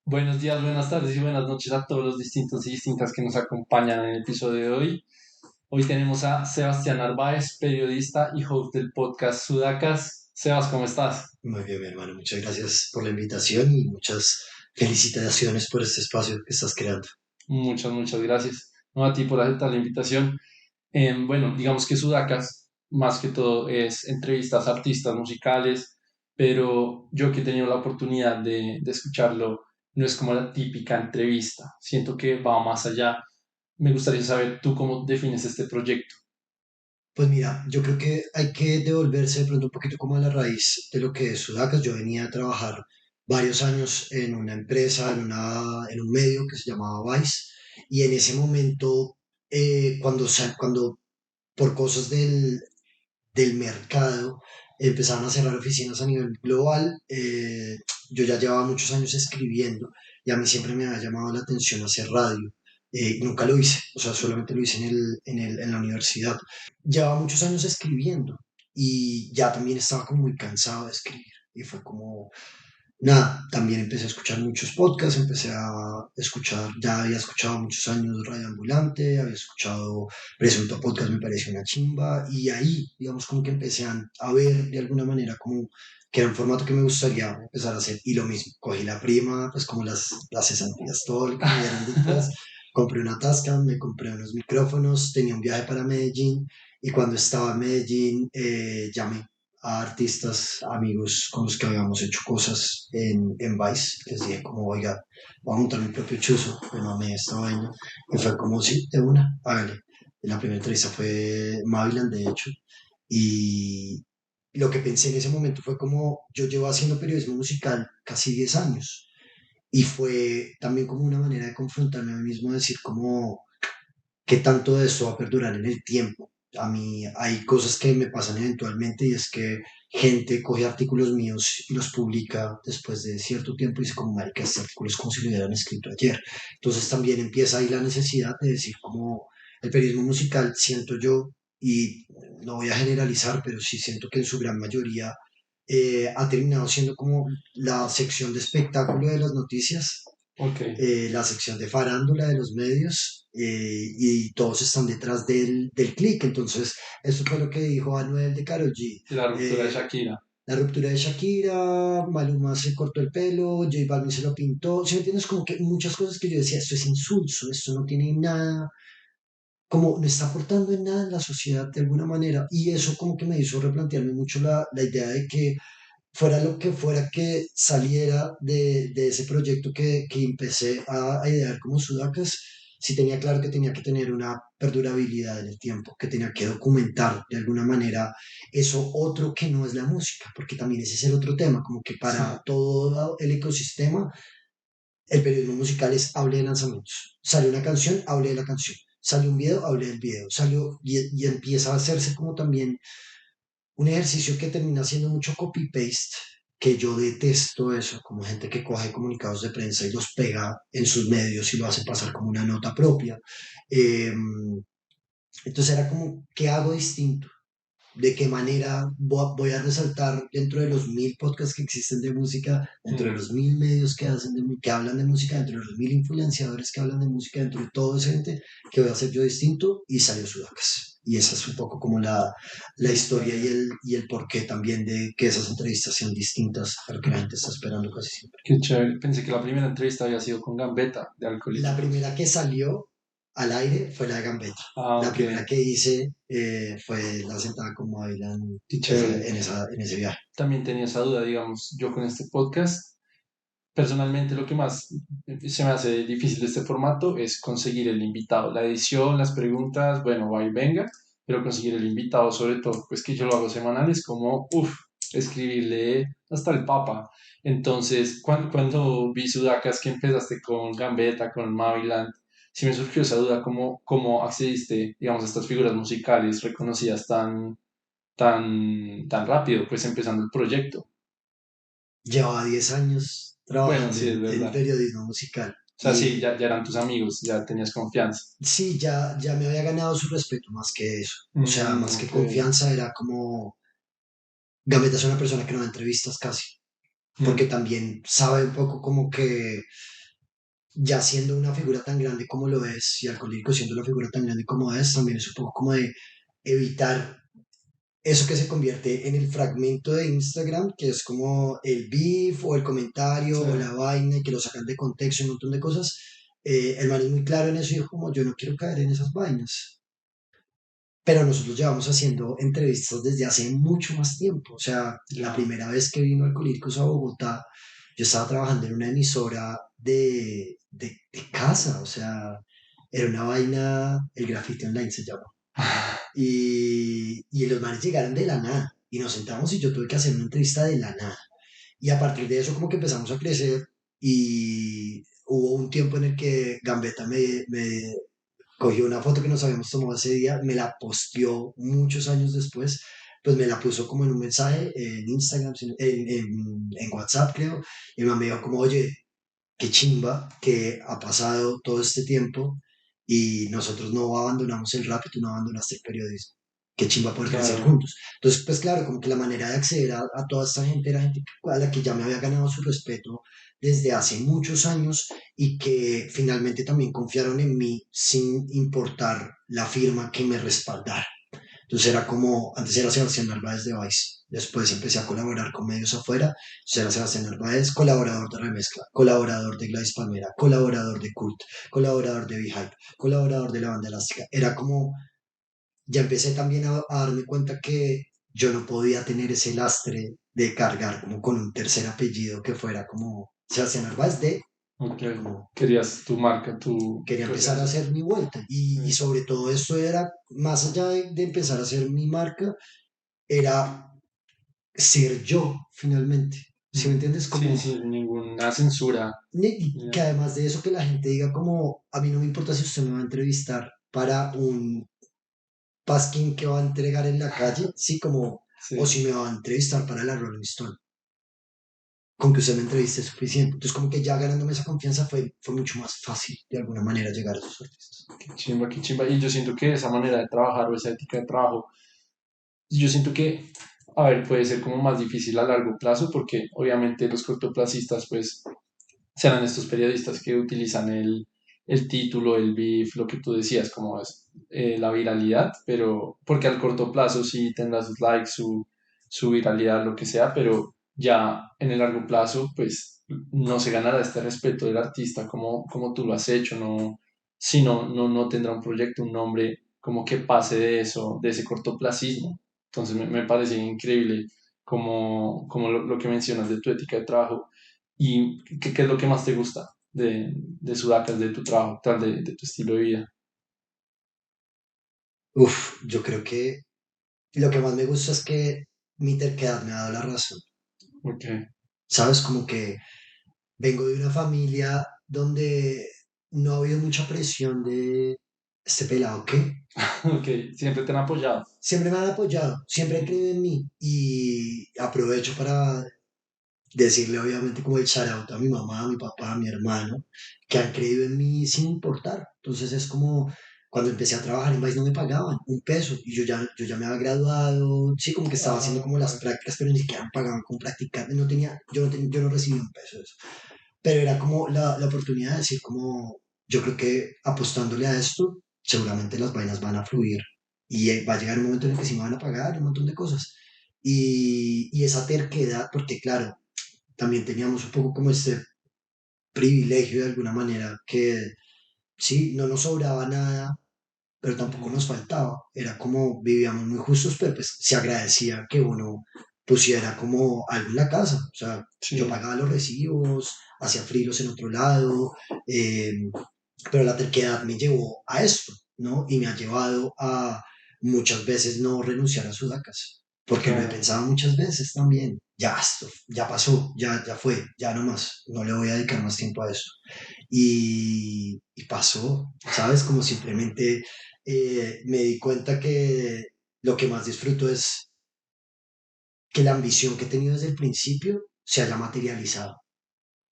Buenos días, buenas tardes y buenas noches a todos los distintos y distintas que nos acompañan en el episodio de hoy. Hoy tenemos a Sebastián Narváez, periodista y host del podcast Sudacas. Sebas, ¿cómo estás? Muy bien, mi hermano. Muchas gracias por la invitación y muchas felicitaciones por este espacio que estás creando. Muchas gracias. No, a ti por aceptar la invitación. Bueno, digamos que Sudacas, más que todo, es entrevistas a artistas musicales, pero yo que he tenido la oportunidad de escucharlo, no es como la típica entrevista. Siento que va más allá. Me gustaría saber tú cómo defines este proyecto. Pues mira, yo creo que hay que devolverse de pronto un poquito como a la raíz de lo que es Sudacas. Yo venía a trabajar varios años en una empresa, en un medio que se llamaba Vice, y en ese momento, cuando por cosas del mercado empezaron a cerrar oficinas a nivel global. Yo ya llevaba muchos años escribiendo y a mí siempre me ha llamado la atención hacer radio. Nunca lo hice, o sea, solamente lo hice en la universidad. Llevaba muchos años escribiendo y ya también estaba como muy cansado de escribir. Y fue como, nada, también empecé a escuchar muchos podcasts, empecé a escuchar, ya había escuchado muchos años Radio Ambulante, había escuchado Presunto Podcast, me pareció una chimba, y ahí, digamos, como que empecé a ver de alguna manera como que era un formato que me gustaría empezar a hacer, y lo mismo, cogí la prima, pues como las cesantías, todo lo que me dieron después, compré una Tascam, me compré unos micrófonos, tenía un viaje para Medellín, y cuando estaba en Medellín, llamé a artistas, amigos con los que habíamos hecho cosas en Vice. Les dije como, oiga, voy a montar mi propio chuzo, pero amé esta vaina. Y fue como, sí, de una, hágale. La primera entrevista fue Maviland, de hecho. Y lo que pensé en ese momento fue como, yo llevo haciendo periodismo musical casi 10 años. Y fue también como una manera de confrontarme a mí mismo, decir como, qué tanto de esto va a perdurar en el tiempo. A mí hay cosas que me pasan eventualmente y es que gente coge artículos míos y los publica después de cierto tiempo y dice como, marica, este artículo es como si lo hubieran escrito ayer. Entonces también empieza ahí la necesidad de decir como el periodismo musical, siento yo, y no voy a generalizar, pero sí siento que en su gran mayoría ha terminado siendo como la sección de espectáculo de las noticias, Ok, la sección de farándula de los medios, y todos están detrás del click. Entonces, eso fue lo que dijo Anuel de Karol G. la ruptura de Eh, Shakira. la ruptura de Shakira, Maluma se cortó el pelo, J Balvin se lo pintó. ¿Sí me entiendes? Como que muchas cosas que yo decía, esto es insulso, esto no tiene nada, como no está aportando en nada en la sociedad de alguna manera. Y eso como que me hizo replantearme mucho la idea de que fuera lo que fuera que saliera de ese proyecto que empecé a idear como Sudacas, sí tenía claro que tenía que tener una perdurabilidad en el tiempo, que tenía que documentar de alguna manera eso otro que no es la música, porque también ese es el otro tema, como que para Sí, todo el ecosistema, el periodismo musical es hable de lanzamientos. Sale una canción, hable de la canción. Sale un video, hable del video. Salió y empieza a hacerse como también un ejercicio que termina siendo mucho copy-paste, que yo detesto eso, como gente que coge comunicados de prensa y los pega en sus medios y lo hace pasar como una nota propia. Eh, entonces era como, ¿qué hago distinto? ¿De qué manera voy a resaltar dentro de los 1000 podcasts que existen de música, dentro de mm, los 1000 medios que, que hablan de música, dentro de los 1000 influenciadores que hablan de música, dentro de todo esa gente, que voy a hacer yo distinto? Y salió Sudacas. Y esa es un poco como la historia historia. y el porqué también de que esas entrevistas sean distintas a lo que la gente está esperando casi siempre. Qué chévere. Pensé que la primera entrevista había sido con Gambetta de La Alcohólicos. primera que salió al aire fue la de Gambetta. Ah, La ok, primera que hice fue la sentada con bailan qué chévere. en ese viaje. También tenía esa duda, digamos, yo con este podcast, personalmente lo que más se me hace difícil de este formato es conseguir el invitado. La edición, las preguntas, bueno, va y venga, pero conseguir el invitado, sobre todo, pues que yo lo hago semanal, es como, uff, escribirle hasta el Papa. Entonces, cuando vi Sudacas que empezaste con Gambetta, con Maviland, sí me surgió esa duda, cómo accediste, digamos, a estas figuras musicales reconocidas tan rápido, pues empezando el proyecto. Llevaba 10 años Bueno, trabajando sí, es en verdad. periodismo musical O sea, sí, y ya eran tus amigos, ya tenías confianza. sí, ya me había ganado su respeto más que eso. O sea, más que Ok. confianza era como, Gambetta es una persona que no da entrevistas casi. porque Mm, también sabe un poco como que ya siendo una figura tan grande como lo es, y Alcohólico siendo la figura tan grande como es, también es un poco como de evitar eso que se convierte en el fragmento de Instagram, que es como el beef o el comentario sí, o la vaina y que lo sacan de contexto y un montón de cosas. El man es muy claro en eso y dijo como yo no quiero caer en esas vainas. Pero nosotros llevamos haciendo entrevistas desde hace mucho más tiempo. O sea, la ya. primera vez que vino Alcohólicos a Bogotá, yo estaba trabajando en una emisora de casa. O sea, era una vaina, el Graffiti Online se llama. Y los manes llegaron de la nada. Y nos sentamos y yo tuve que hacer una entrevista de la nada. Y a partir de eso como que empezamos a crecer y hubo un tiempo en el que Gambetta me cogió una foto que nos habíamos tomado ese día, me la posteó muchos años después, pues me la puso como en un mensaje en Instagram, en WhatsApp creo, y me dijo como, oye, qué chimba que ha pasado todo este tiempo y nosotros no abandonamos el rap y tú no abandonaste el periodismo. Qué chimba poder crecer Claro. juntos. Entonces, pues claro, como que la manera de acceder a toda esta gente era gente a la que ya me había ganado su respeto desde hace muchos años y que finalmente también confiaron en mí sin importar la firma que me respaldara. Entonces era como, antes era Sebastián Narváez de Vice, después empecé a colaborar con medios afuera, entonces era Sebastián Narváez, colaborador de Remezcla, colaborador de Gladys Palmera, colaborador de Cult, colaborador de Beehive, colaborador de La Banda Elástica. Era como, ya empecé también a darme cuenta que yo no podía tener ese lastre de cargar como con un tercer apellido que fuera como Sebastián Narváez de, Ok. era como Querías tu marca, quería tu empezar a esencia. hacer mi vuelta y Mm. sobre todo esto era, más allá de empezar a hacer mi marca, era ser yo finalmente. ¿Sí me Mm. entiendes? Sí, Como, sin ninguna censura. y que además de eso que la gente diga como, a mí no me importa si usted me va a entrevistar para un pasquín que va a entregar en la calle, sí, como, o Sí. si me va a entrevistar para la Rolling Stone. Con que usted me entreviste es suficiente. Entonces, como que ya ganándome esa confianza fue mucho más fácil de alguna manera llegar a esos artistas. Qué chimba, qué chimba. Y yo siento que esa manera de trabajar o esa ética de trabajo, yo siento que, a ver, puede ser como más difícil a largo plazo porque obviamente los cortoplacistas pues serán estos periodistas que utilizan el título, el beef, lo que tú decías, como es la viralidad, pero porque al corto plazo sí tendrá sus likes, su viralidad, lo que sea, pero ya en el largo plazo pues no se ganará este respeto del artista como tú lo has hecho, no, si no, no tendrá un proyecto, un nombre como que pase de eso, de ese cortoplacismo. Entonces me parece increíble como lo que mencionas de tu ética de trabajo. ¿Y qué es lo que más te gusta de Sudacas, de tu trabajo, tal, de tu estilo de vida? Uf, yo creo que lo que más me gusta es que mi terquedad me ha dado la razón. Ok, ¿Sabes? Como que vengo de una familia donde no ha habido mucha presión de este pelado, ¿qué? ok, siempre te han apoyado. Siempre me han apoyado, siempre han Mm, creído en mí y aprovecho para decirle obviamente como el shout out a mi mamá, a mi papá, a mi hermano, que han creído en mí sin importar. Entonces es como cuando empecé a trabajar en Vice no me pagaban un peso y yo ya me había graduado, sí, como que estaba haciendo como las ah, prácticas, pero ni siquiera me pagaban con practicante, no tenía, yo no recibía un peso de eso. Pero era como la oportunidad de decir como, yo creo que apostándole a esto, seguramente las vainas van a fluir y va a llegar un momento en el que sí me van a pagar un montón de cosas. Y esa terquedad, porque claro, también teníamos un poco como este privilegio de alguna manera, que sí, no nos sobraba nada, pero tampoco mm, nos faltaba. Era como vivíamos muy justos, pero pues se agradecía que uno pusiera como algo en la casa. O sea, yo sí, pagaba los recibos, hacía frilos en otro lado, eh, pero la terquedad me llevó a esto, ¿no? Y me ha llevado a muchas veces no renunciar a Sudacas, porque lo he claro. pensado muchas veces también. Ya esto, ya pasó, ya fue, ya no más, no le voy a dedicar más tiempo a esto. Y pasó, ¿sabes? Como simplemente me di cuenta que lo que más disfruto es que la ambición que he tenido desde el principio se haya materializado.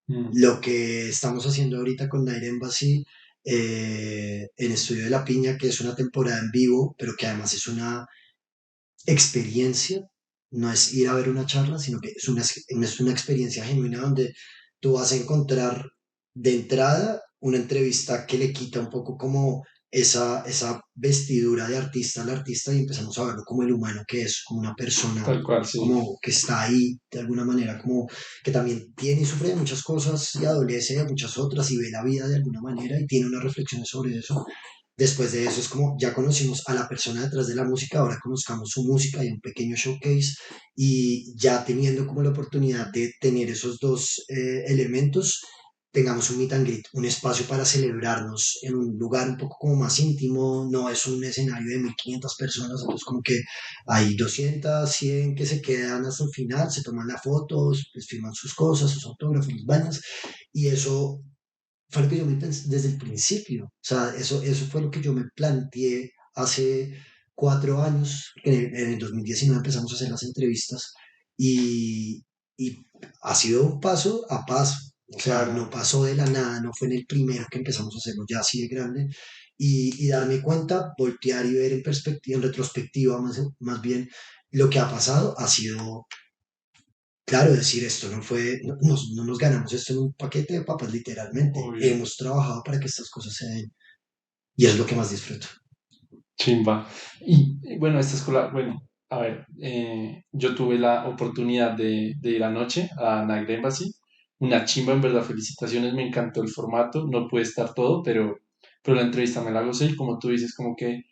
Mm, Lo que estamos haciendo ahorita con Nair Embassy en Estudio de la Piña, que es una temporada en vivo, pero que además es una experiencia, no es ir a ver una charla, sino que es una experiencia genuina donde tú vas a encontrar de entrada una entrevista que le quita un poco como esa vestidura de artista al artista y empezamos a verlo como el humano que es, como una persona Tal cual, sí. como que está ahí de alguna manera, como que también tiene y sufre de muchas cosas y adolece de muchas otras y ve la vida de alguna manera y tiene unas reflexiones sobre eso. Después de eso es como ya conocimos a la persona detrás de la música, ahora conozcamos su música y un pequeño showcase y ya teniendo como la oportunidad de tener esos dos elementos, tengamos un meet and greet, un espacio para celebrarnos en un lugar un poco como más íntimo, no es un escenario de 1500 personas, entonces como que hay 200, 100 que se quedan hasta el final, se toman las fotos, pues firman sus cosas, sus autógrafos, sus vainas, y eso fue lo que yo me pensé desde el principio. O sea, eso fue lo que yo me planteé hace 4 años, que en el 2019 empezamos a hacer las entrevistas y ha sido un paso a paso. O sea, no Claro. pasó de la nada, no fue en el primero que empezamos a hacerlo ya así de grande. Y darme cuenta, voltear y ver en perspectiva, en retrospectiva más bien, lo que ha pasado ha sido claro, decir esto no fue, no nos ganamos esto en un paquete de papas, literalmente. Obvio. Hemos trabajado para que estas cosas se den y es lo que más disfruto. Chimba. Bueno, esta escuela, bueno, a ver, yo tuve la oportunidad de ir anoche a Night Embassy. Una chimba, en verdad, felicitaciones, me encantó el formato, no puede estar todo, pero la entrevista me la gocé y como tú dices, como que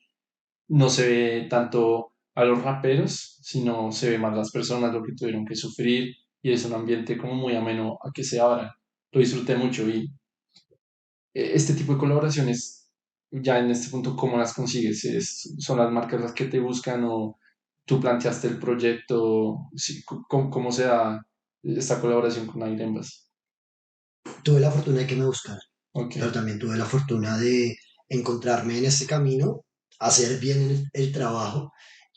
no se ve tanto a los raperos, sino se ve más las personas, lo que tuvieron que sufrir y es un ambiente como muy ameno a que se abra. Lo disfruté mucho y este tipo de colaboraciones, ya en este punto, ¿cómo las consigues? ¿Son las marcas las que te buscan o tú planteaste el proyecto? Sí, ¿cómo se da esta colaboración con Airembas? Tuve la fortuna de que me buscaran, Ok, pero también tuve la fortuna de encontrarme en este camino, hacer bien el trabajo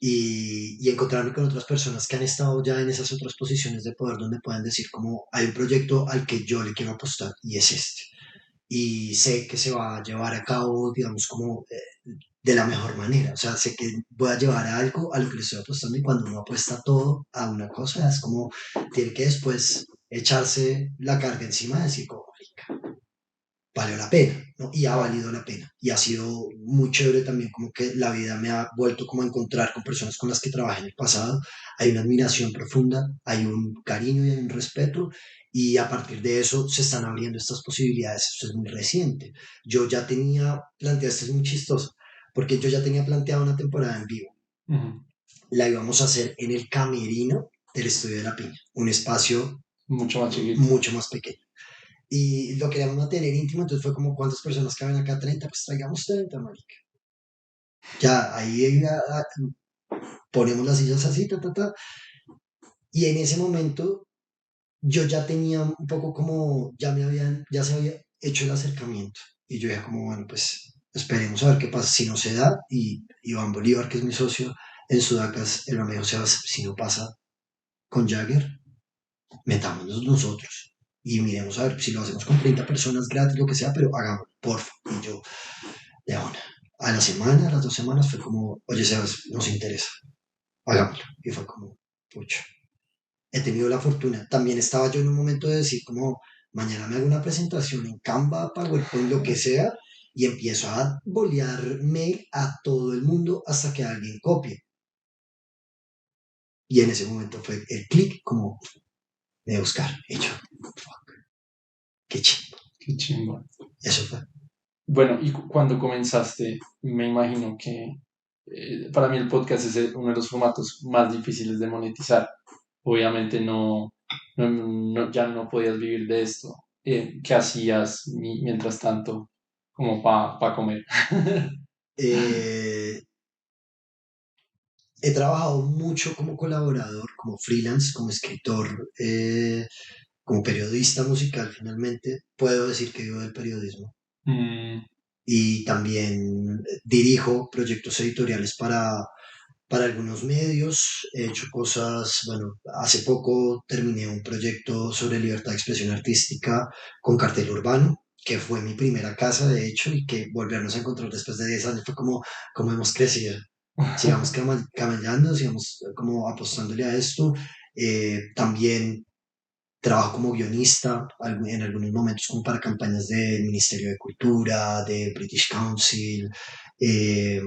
y encontrarme con otras personas que han estado ya en esas otras posiciones de poder donde puedan decir como hay un proyecto al que yo le quiero apostar y es este. Y sé que se va a llevar a cabo, digamos, como de la mejor manera. O sea, sé que voy a llevar a algo a lo que le estoy apostando y cuando uno apuesta todo a una cosa, es como tiene que después echarse la carga encima y decir, como, valió la pena, ¿no? Y ha claro. valido la pena. Y ha sido muy chévere también como que la vida me ha vuelto como a encontrar con personas con las que trabajé en el pasado. Hay una admiración profunda, hay un cariño y hay un respeto. Y a partir de eso se están abriendo estas posibilidades. Esto es muy reciente. Yo ya tenía planteado, esto es muy chistoso, porque yo ya tenía planteado una temporada en vivo. Ujú. La íbamos a hacer en el camerino del Estudio de la Piña, un espacio Mucho más chiquito. mucho más pequeño y lo queríamos mantener íntimo, entonces fue como, ¿cuántas personas caben acá? 30, pues traigamos 30, marica. Ya, ahí ponemos las sillas así, ta, ta, ta. Y en ese momento yo ya tenía un poco como, ya se había hecho el acercamiento. Y yo ya como, bueno, pues esperemos a ver qué pasa. Si no se da, y Iván Bolívar, que es mi socio en Sudacas, el amigo Sebas, si no pasa con Jagger, metámonos nosotros. Y miremos a ver si lo hacemos con 30 personas gratis, lo que sea, pero hagámoslo, porfa. Y yo, de una. A la semana, a las 2 semanas fue como, oye, Sebas, nos interesa, hagámoslo. Y fue como, pucha, he tenido la fortuna. También estaba yo en un momento de decir como, mañana me hago una presentación en Canva, PowerPoint, lo que sea, y empiezo a bolear mail a todo el mundo hasta que alguien copie. Y en ese momento fue el clic como de buscar. Y yo, qué chido. Qué chimba. Eso fue. Bueno, y cuando comenzaste, me imagino que para mí el podcast es uno de los formatos más difíciles de monetizar. Obviamente ya no podías vivir de esto. ¿Qué hacías mientras tanto como para comer? Eh, He trabajado mucho como colaborador, como freelance, como escritor, como periodista musical finalmente. Puedo decir que vivo del periodismo. Mm, Y también dirijo proyectos editoriales para algunos medios. He hecho cosas, bueno, hace poco terminé un proyecto sobre libertad de expresión artística con Cartel Urbano, que fue mi primera casa, de hecho, y que volvernos a encontrar después de 10 años fue como hemos crecido. sigamos camellando, sigamos como apostándole a esto. También trabajo como guionista en algunos momentos como para campañas del Ministerio de Cultura, de British Council. Eh,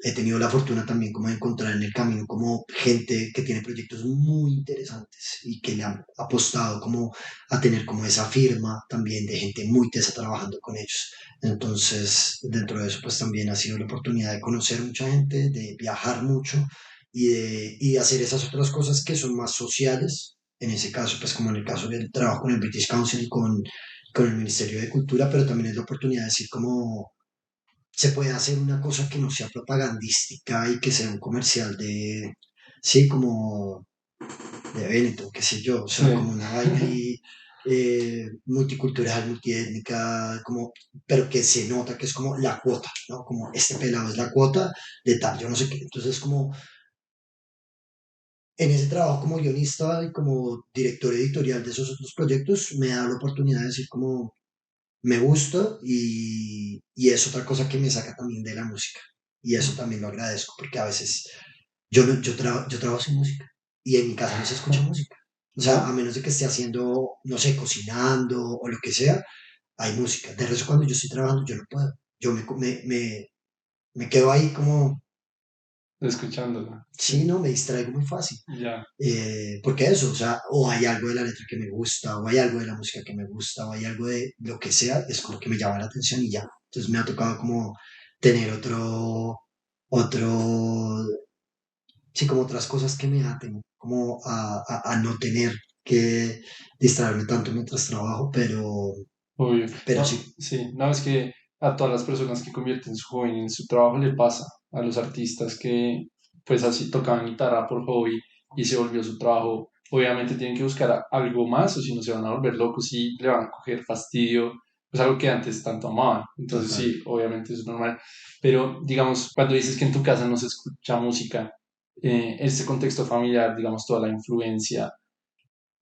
He tenido la fortuna también como de encontrar en el camino como gente que tiene proyectos muy interesantes y que le han apostado como a tener como esa firma también de gente muy tesa trabajando con ellos. Entonces, dentro de eso pues también ha sido la oportunidad de conocer mucha gente, de viajar mucho y de hacer esas otras cosas que son más sociales en ese caso, pues como en el caso del trabajo con el British Council y con el Ministerio de Cultura, pero también es la oportunidad de decir cómo se puede hacer una cosa que no sea propagandística y que sea un comercial de, sí, como de Benetton, qué sé yo, o Sí. sea, como una vaina ahí multicultural, multiétnica, como, pero que se nota que es como la cuota, ¿no? Como este pelado es la cuota de tal, yo no sé qué, entonces como en ese trabajo como guionista y como director editorial de esos otros proyectos, me da la oportunidad de decir como me gusta y es otra cosa que me saca también de la música. Y eso también lo agradezco porque a veces yo, no, yo trabajo sin música y en mi casa no se escucha música. O sea, a ¿No? menos de que esté haciendo, no sé, cocinando o lo que sea, hay música. De resto, cuando yo estoy trabajando, yo no puedo. Yo me quedo ahí como, Escuchándola. sí, Sí. no, me distraigo muy fácil. Ya. Porque eso, o sea, o hay algo de la letra que me gusta, o hay algo de la música que me gusta, o hay algo de lo que sea, es como que me llama la atención y ya. Entonces me ha tocado como tener otro, sí, como otras cosas que me aten, como a no tener que distraerme tanto mientras trabajo, Obvio. pero No, sí, sí, no, es que a todas las personas que convierten su hobby en su trabajo le pasa. A los artistas que pues así tocaban guitarra por hobby y se volvió su trabajo, obviamente tienen que buscar algo más o si no se van a volver locos y le van a coger fastidio, pues algo que antes tanto amaban. Entonces total. sí, obviamente eso es normal. Pero digamos, cuando dices que en tu casa no se escucha música, ese contexto familiar, digamos, toda la influencia.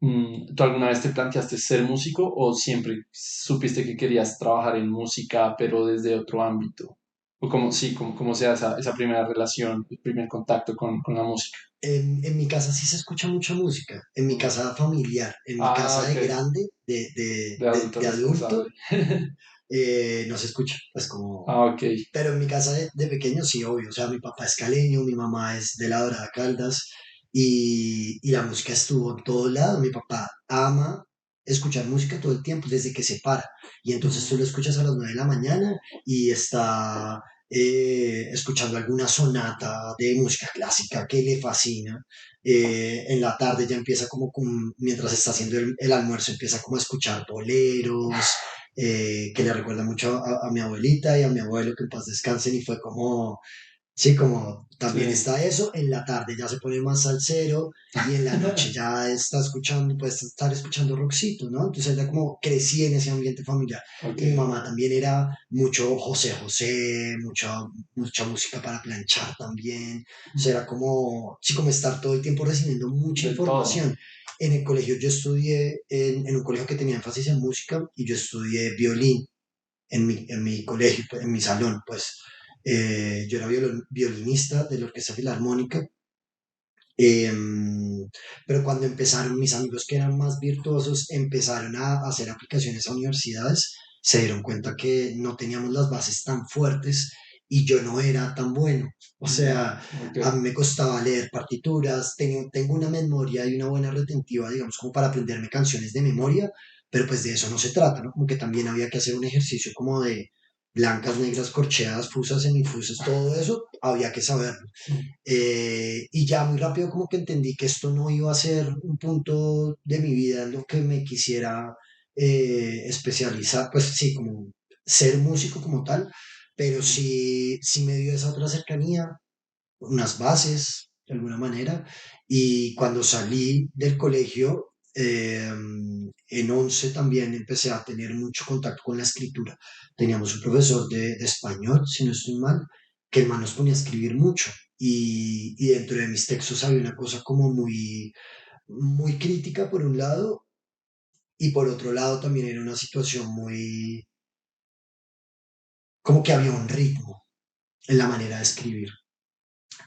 ¿Tú alguna vez te planteaste ser músico o siempre supiste que querías trabajar en música, pero desde otro ámbito? O como, sí, como sea esa primera relación, el primer contacto con la música. En mi casa sí se escucha mucha música, en mi Mm. casa familiar, en mi Ah, casa ok, de grande, de adulto de adulto, responsable. no se escucha, pues como. Ah, ok. Pero en mi casa de pequeño sí, obvio. O sea, mi papá es caleño, mi mamá es de la Dorada Caldas y la música estuvo en todo lado. Mi papá ama escuchar música todo el tiempo, desde que se para. Y entonces tú Mm, lo escuchas a las 9 de la mañana y está escuchando alguna sonata de música clásica que le fascina. En la tarde ya empieza mientras está haciendo el almuerzo, empieza como a escuchar boleros, que le recuerda mucho a mi abuelita y a mi abuelo, que en paz descansen, y fue como, sí, como también sí. está eso, en la tarde ya se pone más salsero y en la noche ya está escuchando, puede estar escuchando rockcito, ¿no? Entonces ya como crecí en ese ambiente familiar. Ok. Y mi mamá también era mucho José José, mucha música para planchar también. O sea, era como, sí, como estar todo el tiempo recibiendo mucha De todo. información. En el colegio yo estudié en un colegio que tenía énfasis en música y yo estudié violín en mi colegio, pues, en mi salón, pues. Yo era violinista de la Orquesta Filarmónica, eh, pero cuando empezaron mis amigos que eran más virtuosos, empezaron a hacer aplicaciones a universidades, se dieron cuenta que no teníamos las bases tan fuertes y yo no era tan bueno. O Ya, sea, ok. a mí me costaba leer partituras, tengo una memoria y una buena retentiva, digamos, como para aprenderme canciones de memoria, pero pues de eso no se trata, ¿no? Como que también había que hacer un ejercicio como de blancas, negras, corcheadas, fusas, semifusas, todo eso había que saberlo. Y ya muy rápido como que entendí que esto no iba a ser un punto de mi vida en lo que me quisiera especializar, pues sí, como ser músico como tal, pero Mm, sí me dio esa otra cercanía, unas bases de alguna manera, y cuando salí del colegio, en 11 también empecé a tener mucho contacto con la escritura. Teníamos un profesor de español, si no estoy mal, que el man nos ponía a escribir mucho. Y dentro de mis textos había una cosa como muy crítica por un lado, y por otro lado también era una situación muy, como que había un ritmo en la manera de escribir.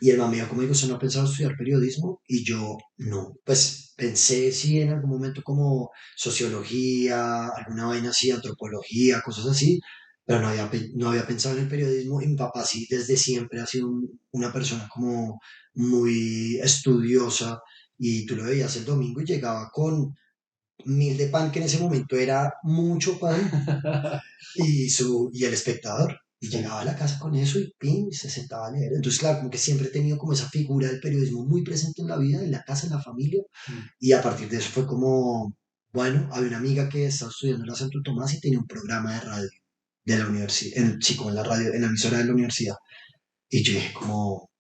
Y el man me dijo, como digo, ¿usted no ha pensado estudiar periodismo? Y yo, no. Pues pensé sí en algún momento como sociología, alguna vaina así, antropología, cosas así, pero no había pensado en el periodismo. Y mi papá sí, desde siempre ha sido una persona como muy estudiosa. Y tú lo veías el domingo y llegaba con 1000 de pan, que en ese momento era mucho pan, y el espectador. Y Sí. llegaba a la casa con eso y pim, se sentaba a leer. Entonces, claro, como que siempre he tenido como esa figura del periodismo muy presente en la vida, en la casa, en la familia. Mm. Y a partir de eso fue como, bueno, había una amiga que estaba estudiando en la Santo Tomás y tenía un programa de radio de la universidad, sí, como en la radio, en la emisora de la universidad. Y yo dije como,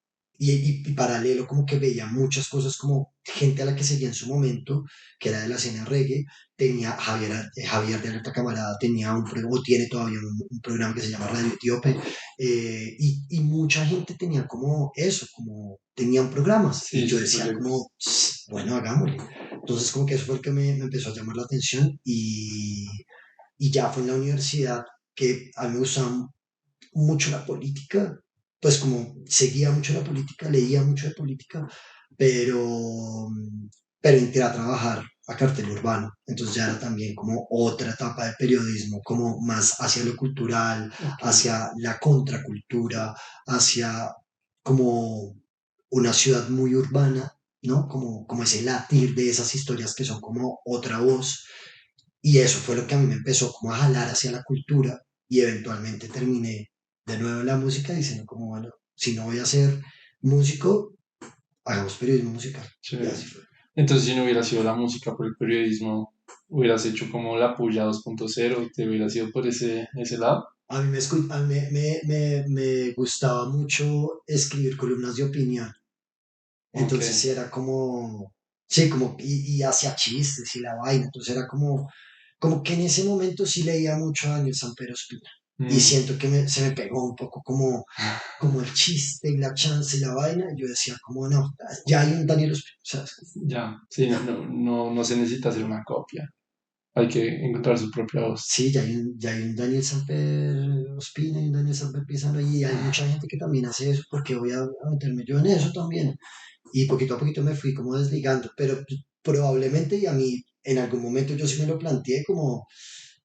y paralelo como que veía muchas cosas como gente a la que seguía en su momento, que era de la escena reggae, tenía Javier de Alerta Camarada, tenía o tiene todavía un programa que se llama Radio Etíope, y mucha gente tenía como eso, como tenían programas, y Sí, yo sus decía proyectos. como, bueno, hagámosle. Entonces como que eso fue el que me empezó a llamar la atención, y ya fue en la universidad que a mí me gustaba mucho la política, pues como seguía mucho la política, leía mucho de política, pero, pero entré a trabajar a cartel urbano, entonces ya era también como otra etapa de periodismo, como más hacia lo cultural, Ok. hacia la contracultura, hacia como una ciudad muy urbana, ¿no? Como ese latir de esas historias que son como otra voz, y eso fue lo que a mí me empezó como a jalar hacia la cultura, y eventualmente terminé de nuevo en la música diciendo como, bueno, si no voy a ser músico, hagamos periodismo musical. Y Chévere. así fue. Entonces, si no hubiera sido la música por el periodismo, hubieras hecho como la Puya 2.0, te hubieras ido por ese lado. A mí me gustaba mucho escribir columnas de opinión. Ok. Entonces sí era como, sí, como, y hacía chistes y la vaina. Entonces era como que en ese momento sí leía mucho a Daniel Samper Ospina. Y Mm. siento que se me pegó un poco como el chiste y la chance y la vaina. Y yo decía, como no, ya hay un Daniel Ospina. O sea, Ya, sí, no se necesita hacer una copia. Hay que encontrar su propia voz. sí, ya hay un Daniel Samper Ospina y un Daniel Samper Pizano. Y hay mucha gente que también hace eso, porque voy a meterme yo en eso también. Y poquito a poquito me fui como desligando, pero probablemente, y a mí en algún momento yo sí me lo planteé como,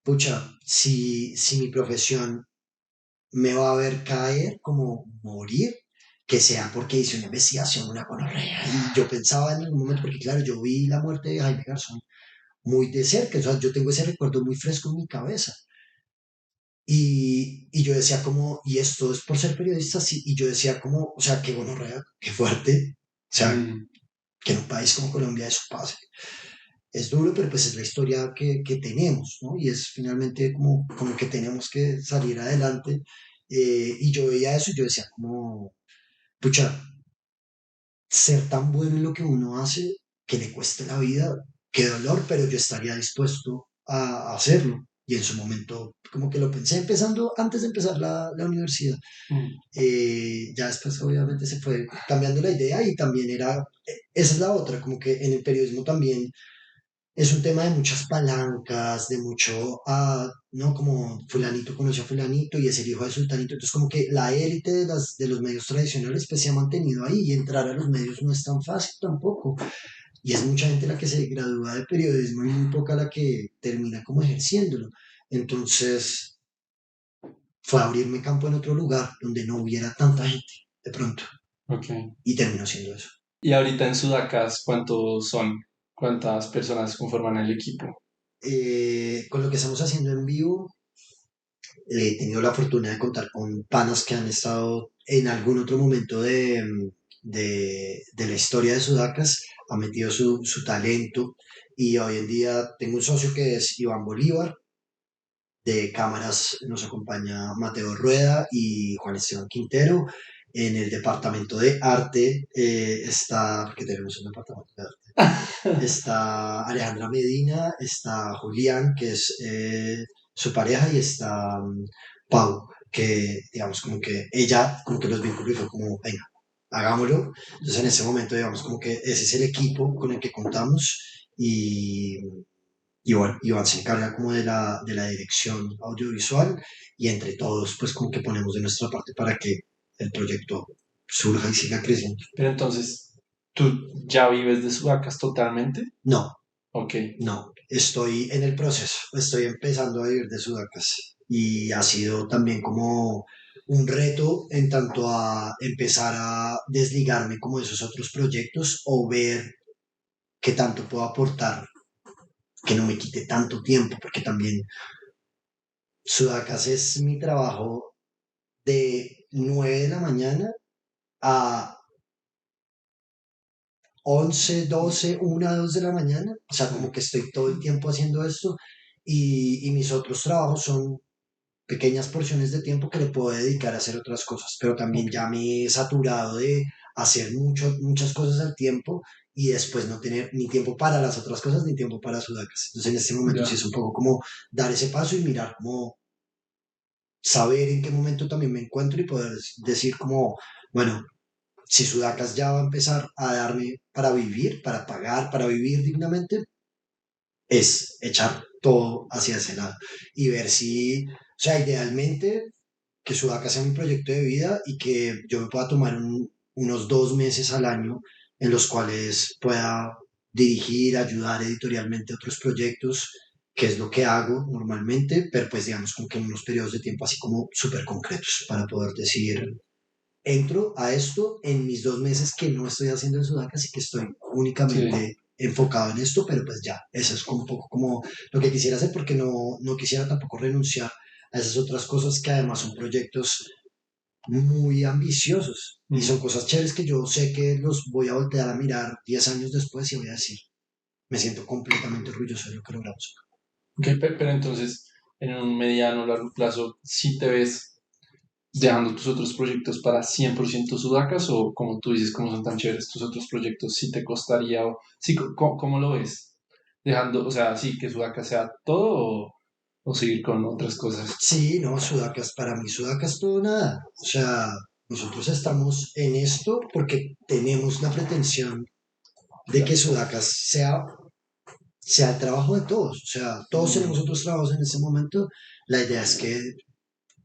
pucha, si mi profesión me va a ver caer, como morir, que sea porque hice una investigación, una gonorrea. Y yo pensaba en algún momento, porque claro, yo vi la muerte de Jaime Garzón muy de cerca, o sea, yo tengo ese recuerdo muy fresco en mi cabeza. Y yo decía como, y esto es por ser periodista, sí, y yo decía como, o sea, qué gonorrea, qué fuerte, o sea, Mm. que en un país como Colombia eso pase. Es duro, pero pues es la historia que tenemos, ¿no? Y es finalmente como que tenemos que salir adelante. Y yo veía eso y yo decía como, pucha, ser tan bueno en lo que uno hace, que le cueste la vida, qué dolor, pero yo estaría dispuesto a hacerlo. Y en su momento, como que lo pensé empezando, antes de empezar la universidad. Mm. Ya después obviamente se fue cambiando la idea, y también era, esa es la otra, como que en el periodismo también es un tema de muchas palancas, de mucho, ¿no? Como fulanito conoció a fulanito y es el hijo de sultanito. Entonces como que la élite de los medios tradicionales pues se ha mantenido ahí, y entrar a los medios no es tan fácil tampoco. Y es mucha gente la que se gradúa de periodismo y muy poca la que termina como ejerciéndolo. Entonces fue abrirme campo en otro lugar donde no hubiera tanta gente de pronto, Ok. y terminó siendo eso. Y ahorita en Sudacas, ¿cuántos son? ¿Cuántas personas conforman el equipo? Con lo que estamos haciendo en vivo, he tenido la fortuna de contar con panas que han estado en algún otro momento de la historia de Sudacas, ha metido su talento, y hoy en día tengo un socio que es Iván Bolívar. De cámaras nos acompaña Mateo Rueda y Juan Esteban Quintero. En el departamento de arte está, porque tenemos un departamento de arte, está Alejandra Medina, está Julián, que es su pareja, y está Pau, que digamos como que ella, como que los vínculos, y fue como, venga, hagámoslo. Entonces en ese momento, digamos como que ese es el equipo con el que contamos, y bueno, Iván se encarga como de la dirección audiovisual, y entre todos pues como que ponemos de nuestra parte para que el proyecto surja y siga creciendo. Pero entonces, ¿tú ya vives de Sudacas totalmente? No, Ok, no, estoy en el proceso, estoy empezando a vivir de Sudacas y ha sido también como un reto en tanto a empezar a desligarme como de esos otros proyectos o ver qué tanto puedo aportar, que no me quite tanto tiempo, porque también Sudacas es mi trabajo de 9 de la mañana a 11, 12, 1, 2 de la mañana, o sea, como sí, que estoy todo el tiempo haciendo esto y mis otros trabajos son pequeñas porciones de tiempo que le puedo dedicar a hacer otras cosas, pero también ok, ya me he saturado de hacer muchas cosas al tiempo y después no tener ni tiempo para las otras cosas ni tiempo para Sudacas. Entonces en este momento sí ya, es un poco como dar ese paso y mirar cómo saber en qué momento también me encuentro y poder decir como, bueno, si Sudacas ya va a empezar a darme para vivir, para pagar, para vivir dignamente, es echar todo hacia ese lado y ver si, o sea, idealmente que Sudacas sea mi proyecto de vida y que yo me pueda tomar unos 2 meses al año en los cuales pueda dirigir, ayudar editorialmente a otros proyectos, que es lo que hago normalmente, pero pues digamos como que en unos periodos de tiempo así como súper concretos para poder decir, entro a esto en mis 2 meses que no estoy haciendo en Sudaca, así que estoy sí. únicamente enfocado en esto, pero pues ya, eso es como un poco como lo que quisiera hacer porque no quisiera tampoco renunciar a esas otras cosas que además son proyectos muy ambiciosos y son Mm. cosas chéveres que yo sé que los voy a voltear a mirar 10 años después y voy a decir, me siento completamente orgulloso de lo que logramos. Ok, pero entonces, en un mediano o largo plazo, ¿sí te ves dejando tus otros proyectos para 100% Sudacas o como tú dices, como son tan chéveres tus otros proyectos, sí te costaría o sí, ¿cómo lo ves? Dejando, o sea, sí, que Sudacas sea todo o seguir con otras cosas. Sí, no, Sudacas, para mí Sudacas es todo nada. O sea, nosotros estamos en esto porque tenemos la pretensión de Ya. que Sudacas sea el trabajo de todos. O sea, todos tenemos Mm, otros trabajos en este momento. La idea es que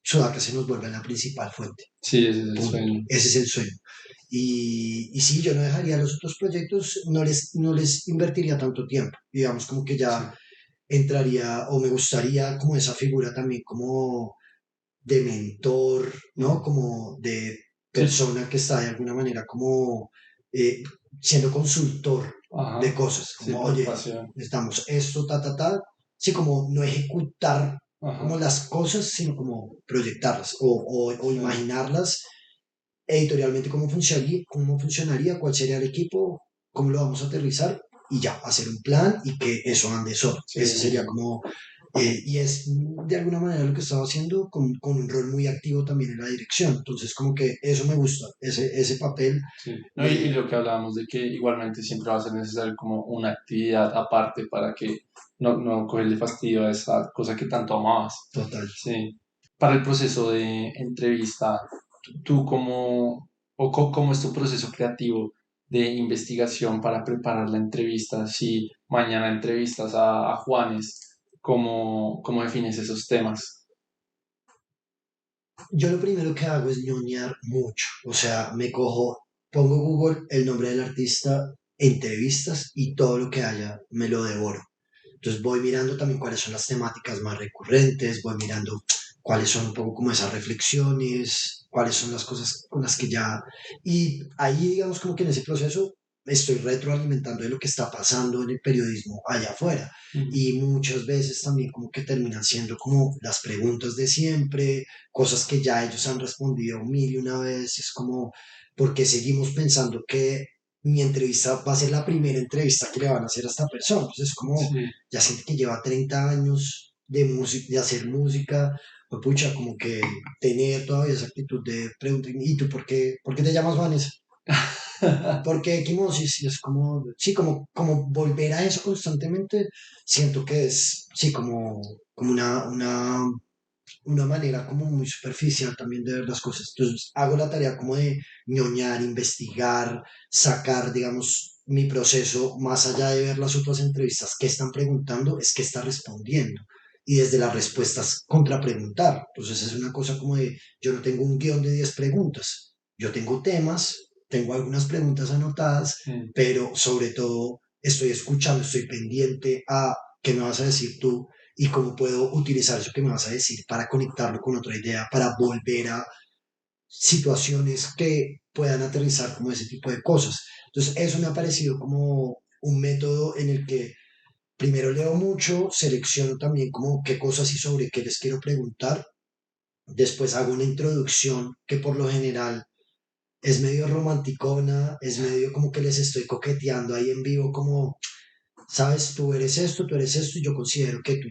Sudacas se nos vuelva la principal fuente. sí, ese es el Punto. sueño. Ese es el sueño. Y sí, yo no dejaría los otros proyectos, no les invertiría tanto tiempo. Digamos como que Sí, ya entraría o me gustaría como esa figura también como de mentor, ¿no? mm, Como de sí, persona que está de alguna manera como eh, siendo consultor de ajá, cosas, sí, como, por oye, pasión. necesitamos esto, sí, como no ejecutar como Ajá, las cosas, sino como proyectarlas o sí, imaginarlas editorialmente cómo funcionaría, cuál sería el equipo, cómo lo vamos a aterrizar y ya, hacer un plan y que eso ande solo. sí, Ese sí, sería sí. como, y es de alguna manera lo que estaba haciendo con un rol muy activo también en la dirección. Entonces, como que eso me gusta, ese papel Sí, no, y me... lo que hablábamos de que igualmente siempre va a ser necesario como una actividad aparte para que no cogerle fastidio a esa cosa que tanto amabas. Total. Sí. Para el proceso de entrevista, tú cómo, cómo es tu proceso creativo de investigación para preparar la entrevista? Si mañana entrevistas a Juanes, ¿cómo defines esos temas? Yo lo primero que hago es ñoñar mucho, o sea, pongo Google el nombre del artista, entrevistas y todo lo que haya me lo devoro. Entonces voy mirando también cuáles son las temáticas más recurrentes, voy mirando cuáles son un poco como esas reflexiones, cuáles son las cosas con las que ya... Y ahí digamos como que en ese proceso estoy retroalimentando de lo que está pasando en el periodismo allá afuera. Mm, Y muchas veces también como que terminan siendo como las preguntas de siempre, cosas que ya ellos han respondido mil y una vez. Es como, ¿por qué seguimos pensando que mi entrevista va a ser la primera entrevista que le van a hacer a esta persona? Entonces es como, sí. ya siente que lleva 30 años de música, de hacer música, o pucha, como que tener todavía esa actitud de preguntar, ¿y tú por qué te llamas Vanessa? ¿Por qué equimosis? Y es como, sí, como volver a eso constantemente, siento que es, sí, como una manera como muy superficial también de ver las cosas. Entonces hago la tarea como de ñoñar, investigar, sacar, digamos, mi proceso más allá de ver las otras entrevistas. ¿Qué están preguntando? Es qué está respondiendo. Y desde las respuestas contrapreguntar. Entonces es una cosa como de, yo no tengo un guión de 10 preguntas. yo tengo temas, tengo algunas preguntas anotadas, Mm, pero sobre todo estoy escuchando, estoy pendiente a qué me vas a decir tú y cómo puedo utilizar eso que me vas a decir para conectarlo con otra idea, para volver a situaciones que puedan aterrizar como ese tipo de cosas. Entonces, eso me ha parecido como un método en el que primero leo mucho, selecciono también como qué cosas y sobre qué les quiero preguntar, después hago una introducción que por lo general es medio romanticona, es medio como que les estoy coqueteando ahí en vivo, como, sabes, tú eres esto, y yo considero que tú,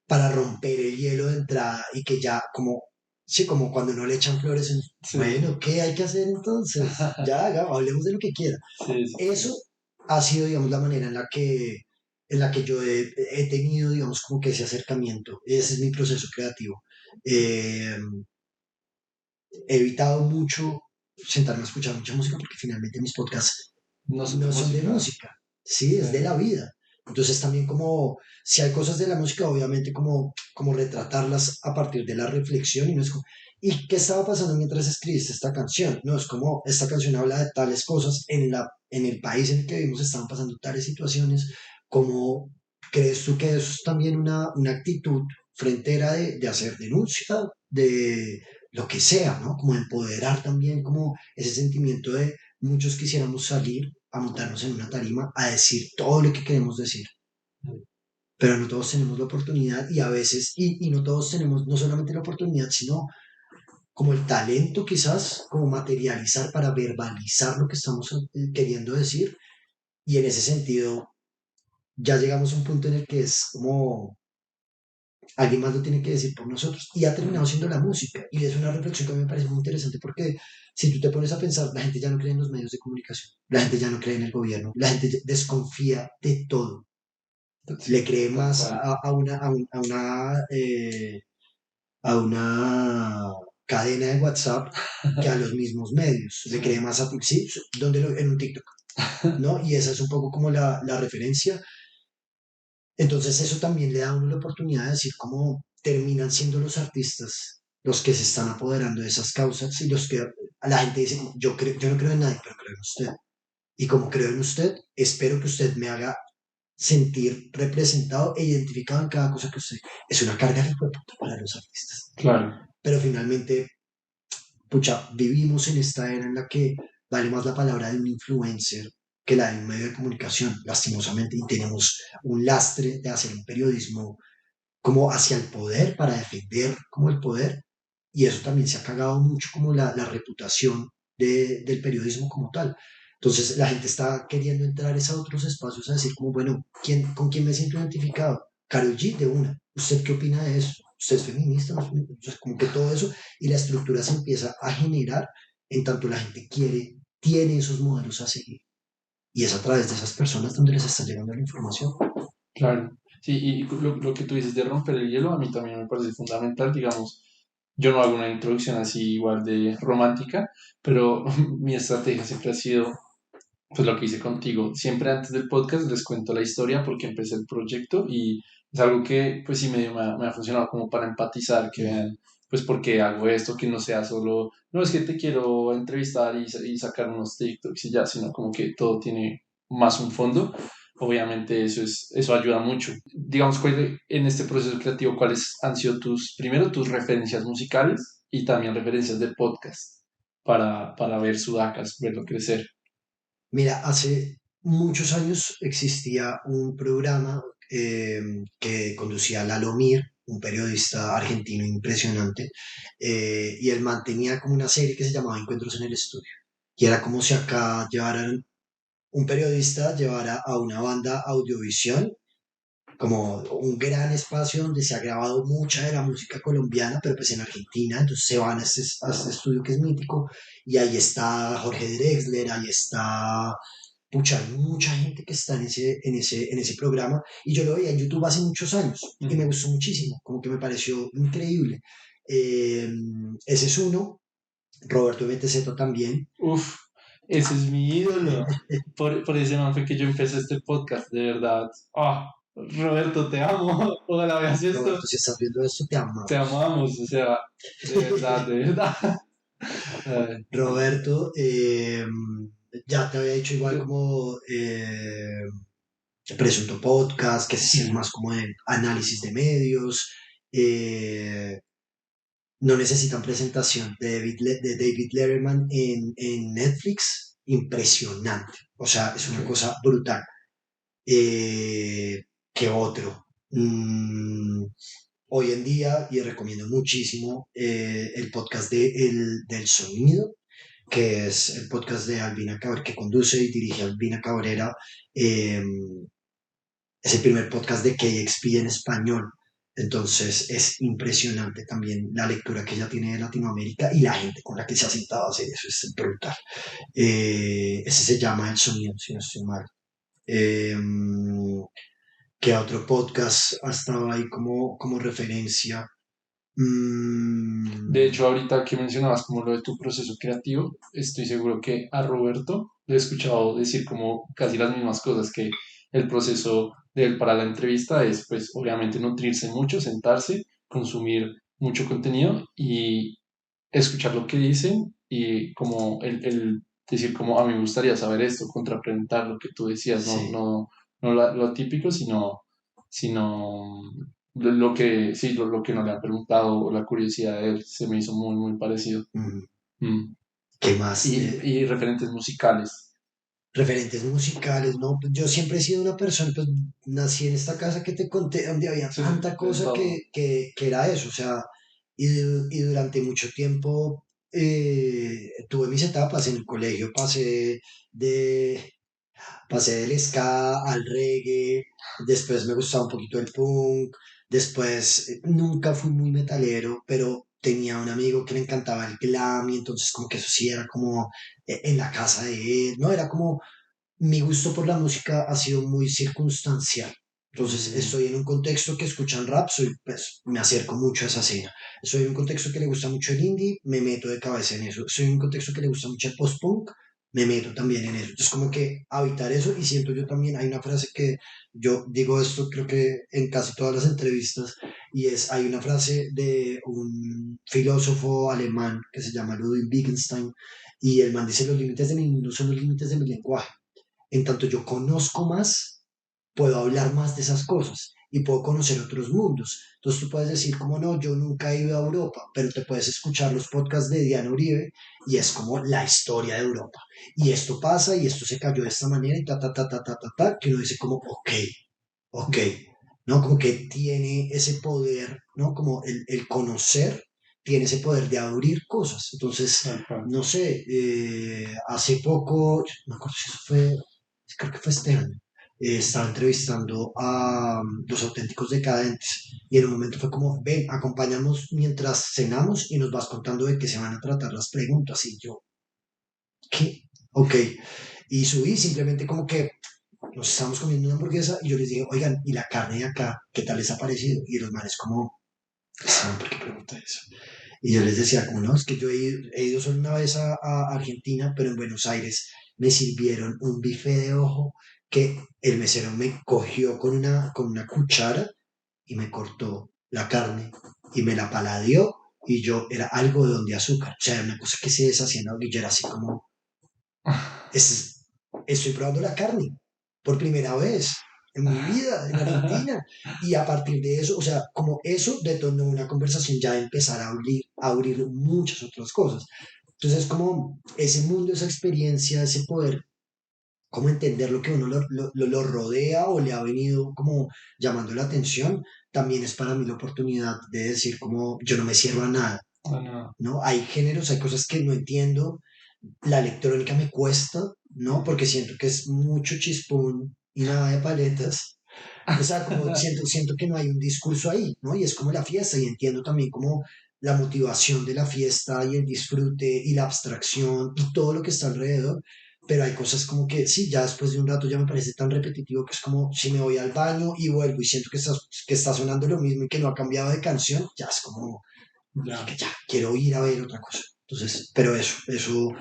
para romper el hielo de entrada y que ya, como, sí, como cuando no le echan flores, sí, bueno, ¿qué hay que hacer entonces? Ya, hablemos de lo que quiera. sí, sí, Eso sí. ha sido, digamos, la manera en la que yo he tenido, digamos, como que ese acercamiento. Ese es mi proceso creativo. Eh, He evitado mucho sentarme a escuchar mucha música porque finalmente mis podcasts No son de no son de música. música, sí, Sí, es de la vida. Entonces también como, si hay cosas de la música, obviamente como retratarlas a partir de la reflexión y no es como, ¿y qué estaba pasando mientras escribiste esta canción? No, es como, esta canción habla de tales cosas, en el país en el que vivimos estaban pasando tales situaciones, como crees tú que eso es también una actitud frentera de hacer denuncia, de lo que sea, ¿no? Como empoderar también como ese sentimiento de muchos quisiéramos salir a montarnos en una tarima a decir todo lo que queremos decir, pero no todos tenemos la oportunidad y a veces, y no todos tenemos no solamente la oportunidad, sino como el talento quizás, como materializar para verbalizar lo que estamos queriendo decir. Y en ese sentido, ya llegamos a un punto en el que es como alguien más lo tiene que decir por nosotros. Y ha terminado siendo la música. Y es una reflexión que a mí me parece muy interesante porque si tú te pones a pensar, la gente ya no cree en los medios de comunicación, la gente ya no cree en el gobierno, la gente desconfía de todo. Le sí, cree tal más cual. a una cadena de WhatsApp que a los mismos medios. Le Sí. cree más a sí, donde en un TikTok, ¿no? Y esa es un poco como la referencia. Entonces eso también le da a uno la oportunidad de decir cómo terminan siendo los artistas los que se están apoderando de esas causas y los que a la gente dice, yo no creo en nadie, pero creo en usted. Y como creo en usted, espero que usted me haga sentir representado e identificado en cada cosa que usted. Es una carga de puta para los artistas. Claro, Pero finalmente, pucha, vivimos en esta era en la que vale más la palabra de un influencer que la de un medio de comunicación, lastimosamente, y tenemos un lastre de hacer un periodismo como hacia el poder, para defender como el poder, y eso también se ha cagado mucho como la reputación del periodismo como tal. Entonces la gente está queriendo entrar es a otros espacios a decir como, bueno, ¿con quién me siento identificado? Karol G de una. ¿Usted qué opina de eso? ¿Usted es feminista? ¿No es feminista? Entonces, como que todo eso y la estructura se empieza a generar en tanto la gente tiene esos modelos a seguir. Y es a través de esas personas donde les está llegando la información. claro. Sí, y lo que tú dices de romper el hielo a mí también me parece fundamental, digamos. Yo no hago una introducción así igual de romántica, pero mi estrategia siempre ha sido, pues lo que hice contigo. Siempre antes del podcast les cuento la historia porque empecé el proyecto y es algo que pues sí me ha funcionado como para empatizar, que Mm. vean pues por qué hago esto, que no sea solo, no es que te quiero entrevistar y sacar unos TikToks y ya, sino como que todo tiene más un fondo. Obviamente eso ayuda mucho. Digamos, en este proceso creativo, ¿cuáles han sido primero tus referencias musicales y también referencias de podcast para ver Sudacas, verlo crecer? Mira, hace muchos años existía un programa que conducía Lalo Mir, un periodista argentino impresionante, y él mantenía como una serie que se llamaba Encuentros en el Estudio. Y era como si acá llevaran un periodista, llevara a una banda audiovisual, como un gran espacio donde se ha grabado mucha de la música colombiana, pero pues en Argentina, entonces se van a este estudio que es mítico, y ahí está Jorge Drexler, ahí está pucha, hay mucha gente que está en ese programa y yo lo veía en YouTube hace muchos años y me Mm. gustó muchísimo, como que me pareció increíble. Eh, Ese es uno, Roberto MTZ también. Uf, ese es mi ídolo. Por ese man fue que yo empecé este podcast, de verdad. Ah, Roberto, te amo. Ojalá veas esto. Roberto, si estás viendo esto, te Te amamos. amamos, o sea, de verdad, de verdad. Ay, Roberto, ya te había dicho igual yo- como Presunto Podcast, que ese sí es sí, más como de análisis de medios. eh, no necesitan presentación de David Letterman en Netflix. Impresionante. O sea, es una ok. cosa brutal. Eh, ¿Qué otro? Hoy en día, y recomiendo muchísimo el podcast del Sonido, que es el podcast de Albina Cabrera, que conduce y dirige Albina Cabrera. eh, es el primer podcast de KXP en español. Entonces es impresionante también la lectura que ella tiene de Latinoamérica y la gente con la que se ha sentado a hacer eso, es brutal. Ese se llama El Sonido, si no estoy mal. Eh, ¿Qué otro podcast ha estado ahí como referencia? De hecho, Mm, ahorita que mencionabas como lo de tu proceso creativo, estoy seguro que a Roberto le he escuchado decir como casi las mismas cosas, que el proceso de él para la entrevista es pues obviamente nutrirse mucho, sentarse, consumir mucho contenido y escuchar lo que dicen y como el decir como a mí me gustaría saber esto, contrapreguntar lo que tú decías, sí. no lo típico, sino lo que, sí, lo que no le han preguntado, o la curiosidad de él, se me hizo muy, muy parecido. Mm, Mm. ¿qué más? Y referentes musicales. Referentes musicales, ¿no? Pues yo siempre he sido una persona, pues nací en esta casa que te conté, donde había Sí, sí, tanta de cosa todo. que era eso, o sea, y durante mucho tiempo tuve mis etapas en el colegio, de, pasé del ska al reggae, después me gustaba un poquito el punk, después nunca fui muy metalero, pero tenía un amigo que le encantaba el glam y entonces como que eso sí era como en la casa de él, ¿no? Era como mi gusto por la música ha sido muy circunstancial. Entonces, Mm, estoy en un contexto que escuchan rap, pues, me acerco mucho a esa escena. Estoy en un contexto que le gusta mucho el indie, me meto de cabeza en eso. Estoy en un contexto que le gusta mucho el post-punk, me meto también en eso. Entonces, como que habitar eso, y siento yo también, hay una frase que yo digo esto, creo que en casi todas las entrevistas, y es, hay una frase de un filósofo alemán que se llama Ludwig Wittgenstein, y el man dice, los límites de mi mundo son los límites de mi lenguaje. En tanto yo conozco más, puedo hablar más de esas cosas y puedo conocer otros mundos. Entonces tú puedes decir, como no, yo nunca he ido a Europa, pero te puedes escuchar los podcasts de Diana Uribe y es como la historia de Europa. Y esto pasa y esto se cayó de esta manera y ta, ta, ta, ta, ta, ta, ta, que uno dice como, ok, ok, ¿no? Como que tiene ese poder, ¿no? Como el conocer tiene ese poder de abrir cosas. Entonces, tal cual. no sé, hace poco, no me acuerdo si eso fue, creo que fue este año, estaba entrevistando a los auténticos decadentes y en un momento fue como, ven, acompañamos mientras cenamos y nos vas contando de qué se van a tratar las preguntas y yo, ¿qué? Ok. Y subí simplemente como que nos estábamos comiendo una hamburguesa y yo les dije, oigan, ¿y la carne de acá? ¿Qué tal les ha parecido? Y los manes como, ¿saben por qué pregunta eso? Y yo les decía, como no, es que yo he ido solo una vez a Argentina, pero en Buenos Aires me sirvieron un bife de ojo que el mesero me cogió con una cuchara y me cortó la carne y me la paladeó y yo era algodón de azúcar. O sea, era una cosa que se deshacía en la orilla, era así como, es, estoy probando la carne por primera vez en mi vida en Argentina. Y a partir de eso, o sea, como eso detonó una conversación ya de empezar a abrir muchas otras cosas. Entonces, como ese mundo, esa experiencia, ese poder, como entender lo que uno lo rodea o le ha venido como llamando la atención, también es para mí la oportunidad de decir como yo no me cierro a nada, Bueno, ¿no? Hay géneros, hay cosas que no entiendo, la electrónica me cuesta, ¿no? Porque siento que es mucho chispón y nada de paletas. O sea, como siento que no hay un discurso ahí, ¿no? Y es como la fiesta y entiendo también como la motivación de la fiesta y el disfrute y la abstracción y todo lo que está alrededor. Pero hay cosas como que sí, ya después de un rato ya me parece tan repetitivo que es como si me voy al baño y vuelvo y siento que está sonando lo mismo y que no ha cambiado de canción, ya es como, ya. marica, ya, quiero ir a ver otra cosa. Entonces, pero eso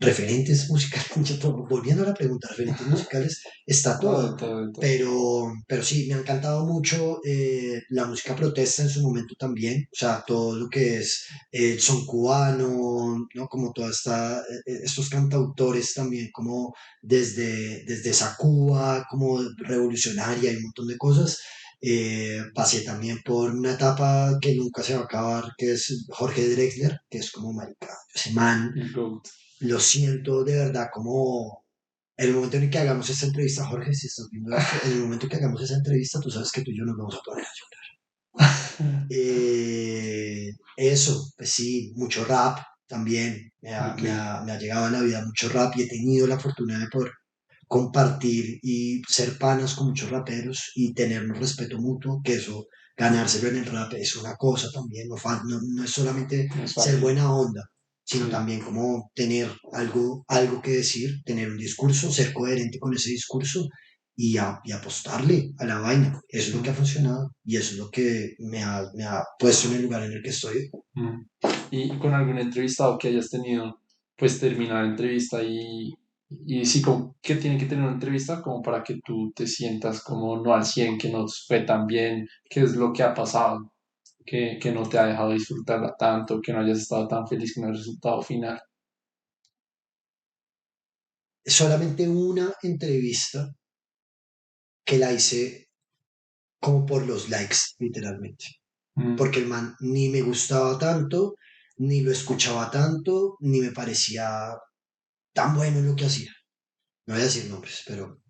referentes musicales, volviendo a la pregunta, referentes musicales, está No, de todo. todo, de todo. Pero sí, me ha encantado mucho la música protesta en su momento también, o sea, todo lo que es el son cubano, ¿no? Como toda estos cantautores también, como desde esa Cuba, como revolucionaria y un montón de cosas. Pasé también por una etapa que nunca se va a acabar, que es Jorge Drexler, que es como marica, ese man, El GOAT. lo siento de verdad, como en el momento en el que hagamos esta entrevista, Jorge, si estás viendo esto, en el momento en que hagamos esa entrevista, tú sabes que tú y yo nos vamos a poner a llorar. Eso, pues sí, mucho rap también, Ok. me ha llegado a la vida mucho rap y he tenido la fortuna de poder compartir y ser panas con muchos raperos y tener un respeto mutuo, que eso, ganárselo en el rap es una cosa también, no es solamente No es ser fácil. buena onda, sino Sí. también como tener algo que decir, tener un discurso, ser coherente con ese discurso y apostarle a la vaina. Eso es lo que ha Mm, funcionado y eso es lo que me ha puesto en el lugar en el que estoy. mm. Y con algún entrevistado que hayas tenido, pues terminar la entrevista y sí, como que tiene que tener una entrevista como para que tú te sientas como no al 100 que no fue tan bien, qué es lo que ha pasado, que no te ha dejado disfrutarla tanto, que no hayas estado tan feliz con el resultado final. Solamente una entrevista que la hice como por los likes, literalmente. Mm. Porque el man ni me gustaba tanto, ni lo escuchaba tanto, ni me parecía tan bueno en lo que hacía. No voy a decir nombres, pero...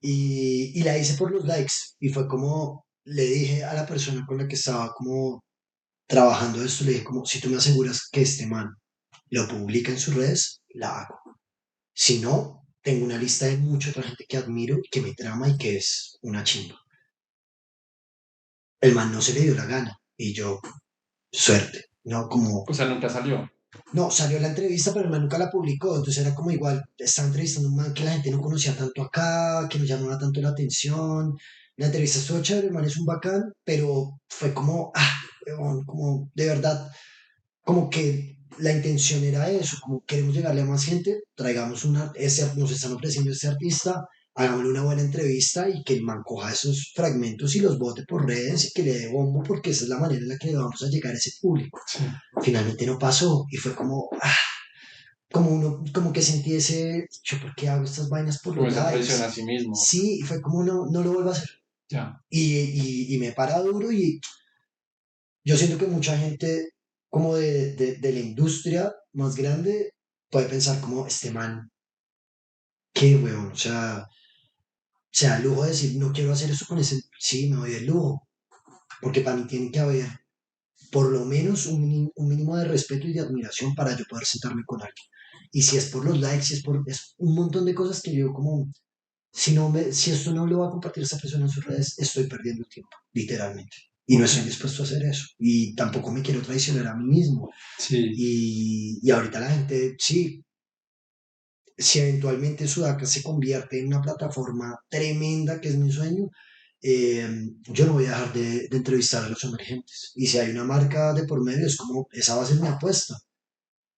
Y la hice por los likes. Y fue como, le dije a la persona con la que estaba como trabajando esto, le dije como, si tú me aseguras que este man lo publica en sus redes, la hago. Si no, tengo una lista de mucha otra gente que admiro, que me trama y que es una chimba. El man no se le dio la gana. Y yo, suerte, ¿no? Como O sea, nunca salió. no, salió la entrevista, pero el man nunca la publicó, entonces era como igual, estaba entrevistando a un man que la gente no conocía tanto acá, que no llamaba tanto la atención. La entrevista estuvo chévere, el man es un bacán, pero fue como, huevón, como de verdad, como que la intención era eso, como queremos llegarle a más gente, traigamos nos están ofreciendo este artista, hagámosle una buena entrevista y que el man coja esos fragmentos y los bote por redes y que le dé bombo porque esa es la manera en la que vamos a llegar a ese público. Sí. Finalmente no pasó y fue como, como uno, como que sentí ese, yo por qué hago estas vainas por Como los esa likes. presión a sí mismo. Sí, y fue como no lo vuelvo a hacer. Ya. Y me para duro y yo siento que mucha gente como de la industria más grande puede pensar como este man, qué weón, o sea, se da el lujo de decir, no quiero hacer eso con ese, sí, me doy el lujo, porque para mí tiene que haber por lo menos un mínimo de respeto y de admiración para yo poder sentarme con alguien. Y si es por los likes, si es un montón de cosas que yo como, si esto no lo va a compartir esta persona en sus redes, estoy perdiendo el tiempo, literalmente. Y no Ok. estoy dispuesto a hacer eso. Y tampoco me quiero traicionar a mí mismo. Sí. Y ahorita la gente, sí, si eventualmente Sudaca se convierte en una plataforma tremenda, que es mi sueño, eh, yo no voy a dejar de entrevistar a los emergentes. Y si hay una marca de por medio, es como, esa va a ser mi apuesta.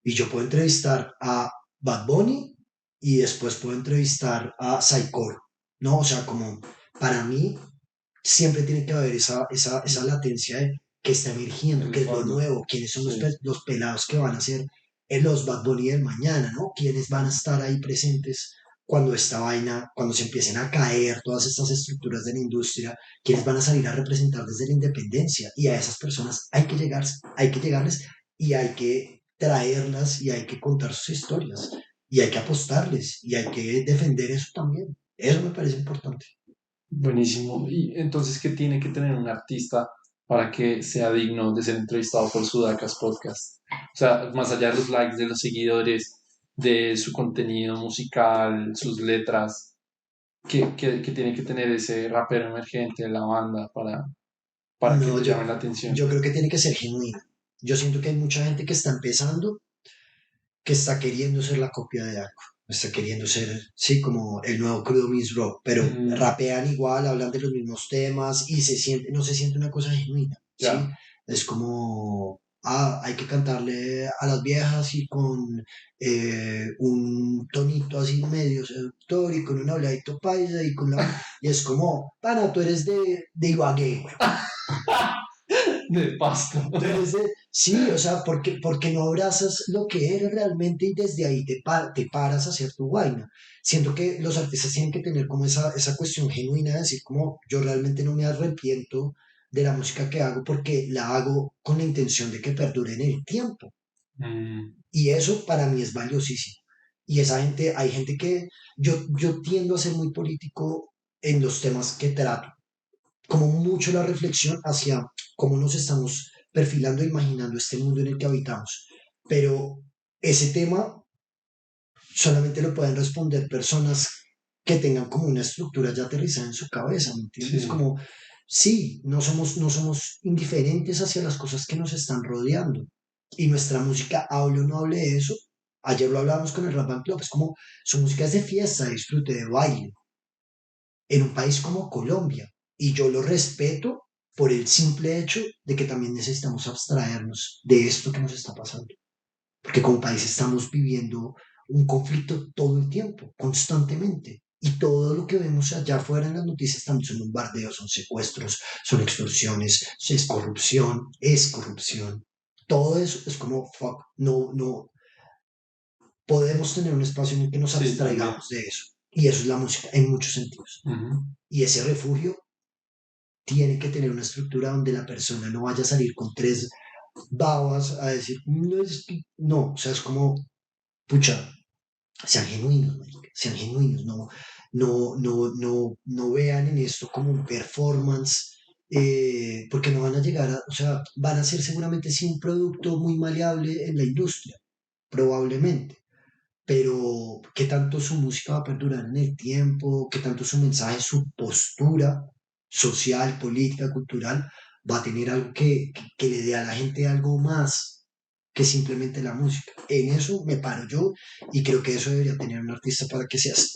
Y yo puedo entrevistar a Bad Bunny y después puedo entrevistar a Saikor, ¿no? O sea, como para mí siempre tiene que haber esa latencia de que está emergiendo, El que es lo fondo. nuevo, quiénes son Sí. los pelados que van a ser los Bad Bunny del mañana, ¿no? Quiénes van a estar ahí presentes cuando esta vaina, cuando se empiecen a caer todas estas estructuras de la industria, quiénes van a salir a representar desde la independencia. Y a esas personas hay que llegarles y hay que traerlas y hay que contar sus historias y hay que apostarles y hay que defender eso también. Eso me parece importante. Buenísimo. Y entonces, ¿qué tiene que tener un artista para que sea digno de ser entrevistado por Sudacas Podcast? O sea, más allá de los likes, de los seguidores, de su contenido musical, sus letras, ¿qué tiene que tener ese rapero emergente de la banda para que No, te llame la atención? yo creo que tiene que ser genuino. Yo siento que hay mucha gente que está empezando, que está queriendo ser la copia de algo. Está queriendo ser, sí, como el nuevo Crudo Means Raw, pero Mm, rapean igual, hablan de los mismos temas y no se siente una cosa genuina, ¿sí? ya, Es como, hay que cantarle a las viejas y con un tonito así medio seductor y con un habladito paisa y con la... Y es como, pana, tú eres de Ibagué, güey. De pasto. Tú eres de... Sí, o sea, porque no abrazas lo que eres realmente y desde ahí te paras a hacer tu vaina. Siento que los artistas tienen que tener como esa cuestión genuina de decir como yo realmente no me arrepiento de la música que hago porque la hago con la intención de que perdure en el tiempo. Mm, Y eso para mí es valiosísimo. Y esa gente, hay gente que yo tiendo a ser muy político en los temas que trato, como mucho la reflexión hacia cómo nos estamos perfilando e imaginando este mundo en el que habitamos. Pero ese tema solamente lo pueden responder personas que tengan como una estructura ya aterrizada en su cabeza, ¿me entiendes? sí, Como, sí, no somos indiferentes hacia las cosas que nos están rodeando. Y nuestra música, hable o no hable de eso, ayer lo hablábamos con el Rap Band Club, es como, su música es de fiesta, de disfrute, de baile, en un país como Colombia. Y yo lo respeto por el simple hecho de que también necesitamos abstraernos de esto que nos está pasando. Porque como país estamos viviendo un conflicto todo el tiempo, constantemente. Y todo lo que vemos allá afuera en las noticias también son bombardeos, son secuestros, son extorsiones, es corrupción. Todo eso es como, fuck, no podemos tener un espacio en el que nos sí, también. abstraigamos de eso. Y eso es la música en muchos sentidos. Ujú. Y ese refugio tiene que tener una estructura donde la persona no vaya a salir con tres babas a decir, no es que, no, o sea, es como, pucha, sean genuinos, marica, sean genuinos, no vean en esto como un performance, porque no van a llegar a, o sea, van a ser seguramente sí un producto muy maleable en la industria, probablemente, pero qué tanto su música va a perdurar en el tiempo, qué tanto su mensaje, su postura social, política, cultural, va a tener algo que le dé a la gente algo más que simplemente la música. En eso me paro yo y creo que eso debería tener un artista para que seas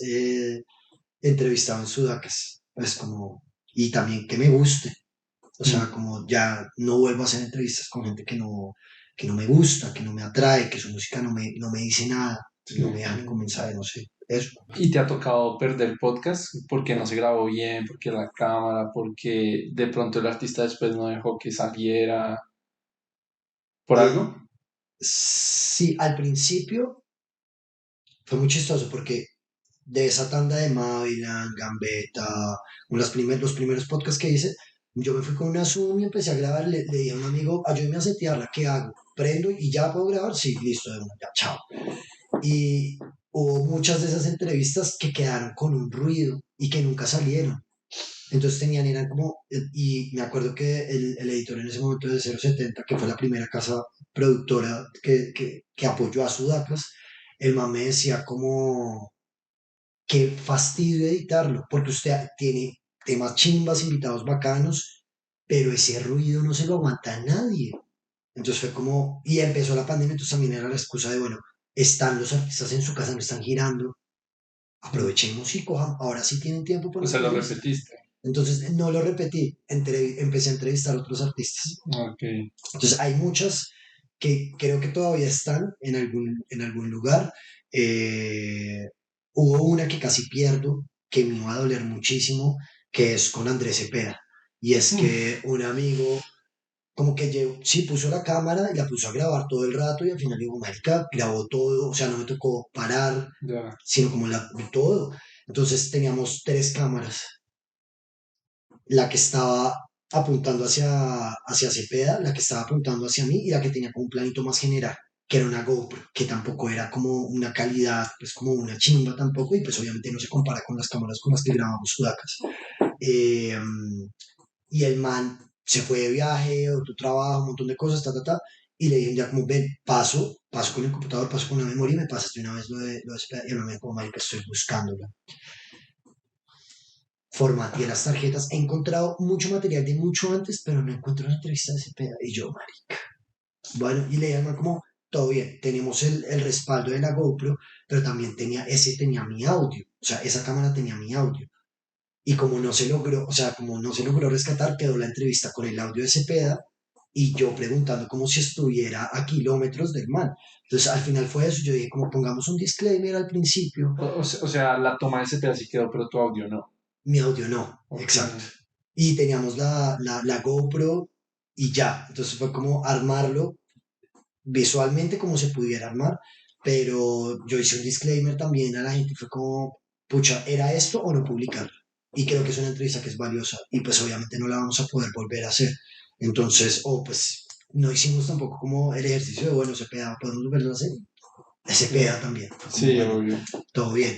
entrevistado en Sudacas. Es como, y también que me guste. O sea, Mm. como ya no vuelvo a hacer entrevistas con gente que no me gusta, que no me atrae, que su música no me dice nada, no Sí, me deja ningún también. mensaje, no sé. Eso. ¿Y te ha tocado perder podcast porque no se grabó bien, porque la cámara, porque de pronto el artista después no dejó que saliera por Eh, algo? sí, al principio fue muy chistoso porque de esa tanda de Mavilan, Gambetta, los primeros podcasts que hice, yo me fui con una Zoom y empecé a grabar, le dije a un amigo, ayúdame a setearla, ¿qué hago? ¿Prendo y ya puedo grabar? Sí, listo, de una, ya, chao. Y hubo muchas de esas entrevistas que quedaron con un ruido y que nunca salieron. Entonces eran como, y me acuerdo que el editor en ese momento de 070, que fue la primera casa productora que apoyó a Sudacas, el man me decía como, qué fastidio editarlo, porque usted tiene temas chimbas, invitados bacanos, pero ese ruido no se lo aguanta a nadie. Entonces fue como, y empezó la pandemia, entonces también era la excusa de, bueno, están los artistas en su casa, no están girando, Mm. aprovechemos y cojan, ahora sí tienen tiempo para O una sea, lo entrevista. repetiste. Entonces no lo repetí, empecé a entrevistar a otros artistas. Ok. Entonces hay muchas que creo que todavía están en algún lugar. Eh, Hubo una que casi pierdo, que me iba a doler muchísimo, que es con Andrés Cepeda. Y es Mm, que un amigo como que sí puso la cámara y la puso a grabar todo el rato y al final digo, marica, grabó todo, o sea, no me tocó parar, ya. sino como todo. Entonces teníamos tres cámaras, la que estaba apuntando hacia Cepeda, la que estaba apuntando hacia mí y la que tenía como un planito más general, que era una GoPro, que tampoco era como una calidad, pues como una chimba tampoco, y pues obviamente no se compara con las cámaras con las que grabamos Sudacas. Eh, y el man se fue de viaje, otro trabajo, un montón de cosas, y le dije ya como, ven, paso con el computador, paso con la memoria y me pasas de una vez lo de Cepeda, y el man me dijo, como, marica, estoy buscándola formateé las tarjetas, he encontrado mucho material de mucho antes, pero no encuentro la entrevista de Cepeda. Y yo, marica. Bueno, y le llaman como, todo bien, tenemos el respaldo de la GoPro, pero también tenía mi audio, o sea, esa cámara tenía mi audio. Y como no se logró, o sea, como no se logró rescatar, quedó la entrevista con el audio de Cepeda y yo preguntando como si estuviera a kilómetros del man. Entonces al final fue eso, yo dije como pongamos un disclaimer al principio, O sea, la toma de ese pedacito quedó, pero tu audio no. mi audio no, Ok. exacto. Y teníamos la GoPro y ya, entonces fue como armarlo visualmente como se pudiera armar, pero yo hice un disclaimer también a la gente, fue como, pucha, ¿era esto o no publicar? Y creo que es una entrevista que es valiosa y pues obviamente no la vamos a poder volver a hacer. Entonces, o pues no hicimos tampoco como el ejercicio de, bueno, se pega, podemos volverlo a hacer. Se Sí, pega también, fue como, sí, bueno, obvio. todo bien,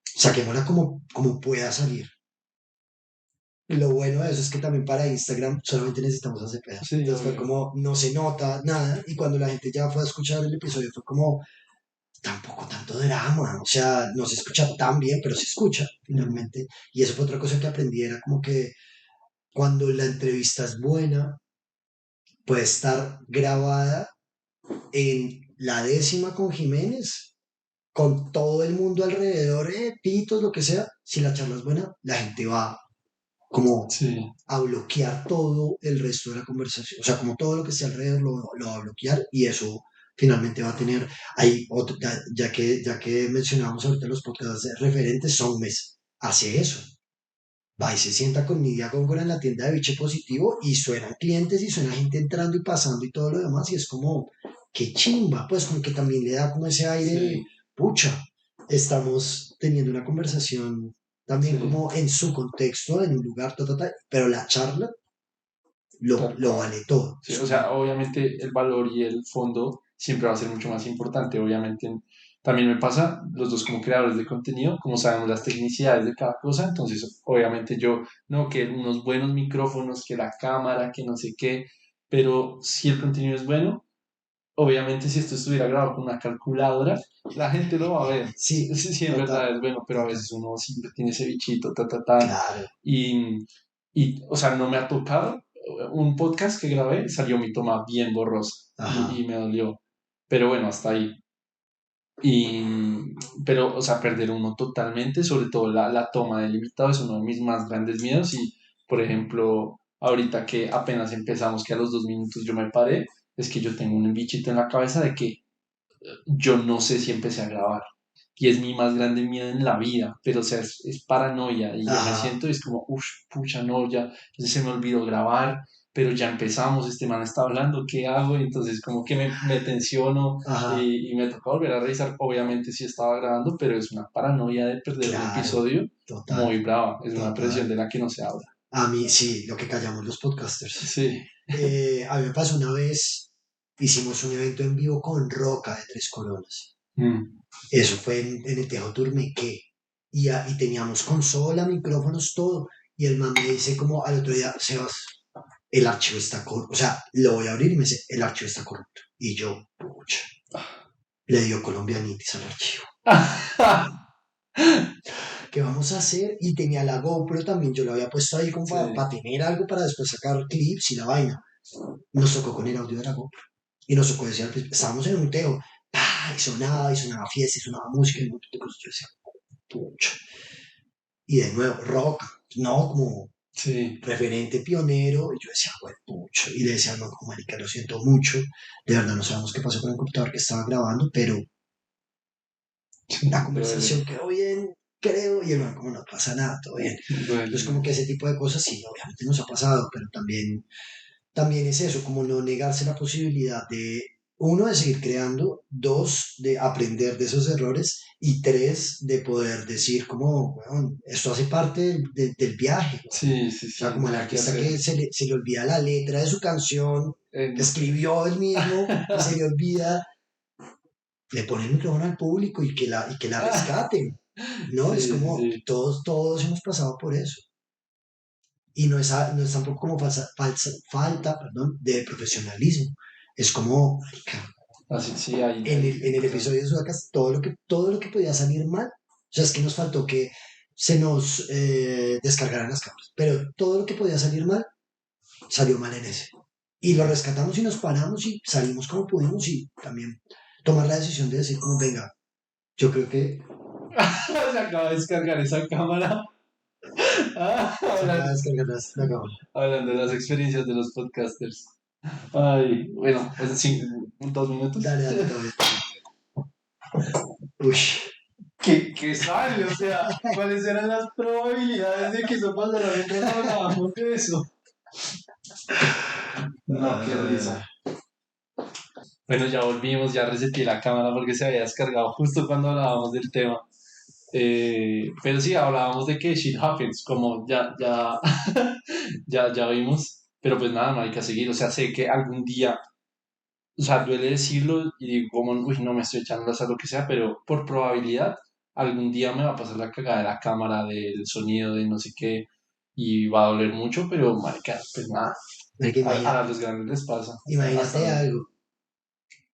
saquémosla como pueda salir. Lo bueno de eso es que también para Instagram solamente necesitamos hacer pega. Sí, Entonces fue obvio. como, no se nota nada y cuando la gente ya fue a escuchar el episodio fue como, tampoco tanto drama, o sea, no se escucha tan bien, pero se escucha Mm, finalmente. Y eso fue otra cosa que aprendí, era como que cuando la entrevista es buena, puede estar grabada en la décima con Jiménez, con todo el mundo alrededor, pitos, lo que sea. Si la charla es buena, la gente va como sí, a bloquear todo el resto de la conversación. O sea, como todo lo que esté alrededor lo va a bloquear y eso finalmente va a tener, hay otro, ya que mencionábamos ahorita los podcasts referentes, Soundmes hace eso. Va y se sienta con Nidia Góngora en la tienda de biche positivo y suenan clientes y suena gente entrando y pasando y todo lo demás y es como, qué chimba, pues como que también le da como ese aire de, sí, pucha, estamos teniendo una conversación también sí, como en su contexto, en un lugar, pero la charla lo, tal lo cual. vale todo. Sí, Es o sea, como, obviamente el valor y el fondo siempre va a ser mucho más importante. Obviamente también me pasa, los dos como creadores de contenido, como sabemos las tecnicidades de cada cosa, entonces obviamente yo, no, que unos buenos micrófonos, que la cámara, que no sé qué, pero si el contenido es bueno, obviamente si esto estuviera grabado con una calculadora, la gente lo va a ver. Sí, sí, sí, sí, en verdad total, es bueno, pero a total, veces uno siempre tiene ese bichito, ta, ta, ta, claro, y, o sea, no me ha tocado. Un podcast que grabé salió mi toma bien borrosa y ajá, me dolió. Pero bueno, hasta ahí. Y, pero, o sea, perder uno totalmente, sobre todo la toma del invitado, es uno de mis más grandes miedos. Y, por ejemplo, ahorita que apenas empezamos, que a los 2 minutos yo me paré, es que yo tengo un bichito en la cabeza de que yo no sé si empecé a grabar. Y es mi más grande miedo en la vida, pero o sea, es paranoia. Y yo me ajá, siento, y es como, uff, pucha, no, ya se me olvidó grabar, pero ya empezamos, este man está hablando, ¿qué hago? Y entonces como que me tensiono ajá, y me toca volver a revisar. Obviamente sí estaba grabando, pero es una paranoia de perder un claro, episodio total, muy brava. Es una presión total. de la que no se habla. A mí sí, lo que callamos los podcasters. Sí. A mí me pasó una vez, hicimos un evento en vivo con Roca de Tres Coronas. Mm. Eso fue en el Teatro Turmequé. Y teníamos consola, micrófonos, todo. Y el man me dice como al otro día, Sebas, el archivo está corrupto. O sea, lo voy a abrir y me dice, el archivo está corrupto. Y yo, pucha, le dio colombianitis al archivo. ¿Qué vamos a hacer? Y tenía la GoPro también, yo lo había puesto ahí como Sí. para tener algo para después sacar clips y la vaina. Nos tocó con el audio de la GoPro. Y nos tocó decir, estábamos en un teo, y sonaba fiesta, y sonaba música, y un montón de cosas. Yo decía, pucha. Y de nuevo, rock, no, como Sí. referente pionero. Y yo decía, güey, pucha. Y le decía, no, como marica, lo siento mucho. De verdad, no sabemos qué pasó con el computador que estaba grabando, pero la Sí, duele, conversación quedó bien, creo. Y el man, como no pasa nada, todo bien. Entonces, duele. como que ese tipo de cosas, sí, obviamente nos ha pasado, pero también es eso, como no negarse la posibilidad de, uno, de seguir creando, dos, de aprender de esos errores y tres, de poder decir como, bueno, esto hace parte del viaje. Weón. Sí, sí, O sea, sí, como no el hay que artista hacer. que se le olvida la letra de su canción, que En- escribió él mismo y se le olvida, le pone el micrófono al público y que la rescaten. No, es Sí, sí, como sí. todos hemos pasado por eso. Y no es tampoco como falta, perdón, de profesionalismo. Es como, marica, Así sí, en hay el, en que el hacer. episodio de Sudacas, todo lo que podía salir mal, o sea, es que nos faltó que se nos descargaran las cámaras, pero todo lo que podía salir mal, salió mal en ese. Y lo rescatamos y nos paramos y salimos como pudimos y también tomar la decisión de decir como, venga, yo creo que Se acaba de descargar esa cámara. se acaba Hablando, de descargar la cámara. hablando de las experiencias de los podcasters. Ay, bueno, pues sí, 2 minutos. Dale, dale, todo bien. Uy, ¿Qué sale? O sea, ¿cuáles eran las probabilidades de que eso pasara mientras hablábamos de eso? No, qué risa. ah, Bueno, ya volvimos, ya reseté la cámara porque se había descargado justo cuando hablábamos del tema. Pero sí, hablábamos de que shit happens, como ya vimos. Pero pues nada, no hay que seguir. O sea, sé que algún día, o sea, duele decirlo y digo como, uy, no me estoy echando las a lo que sea, pero por probabilidad, algún día me va a pasar la cagada de la cámara, del sonido, de no sé qué, y va a doler mucho, pero marica, pues nada, marica, a los grandes les pasa, hasta imagínate luego. algo.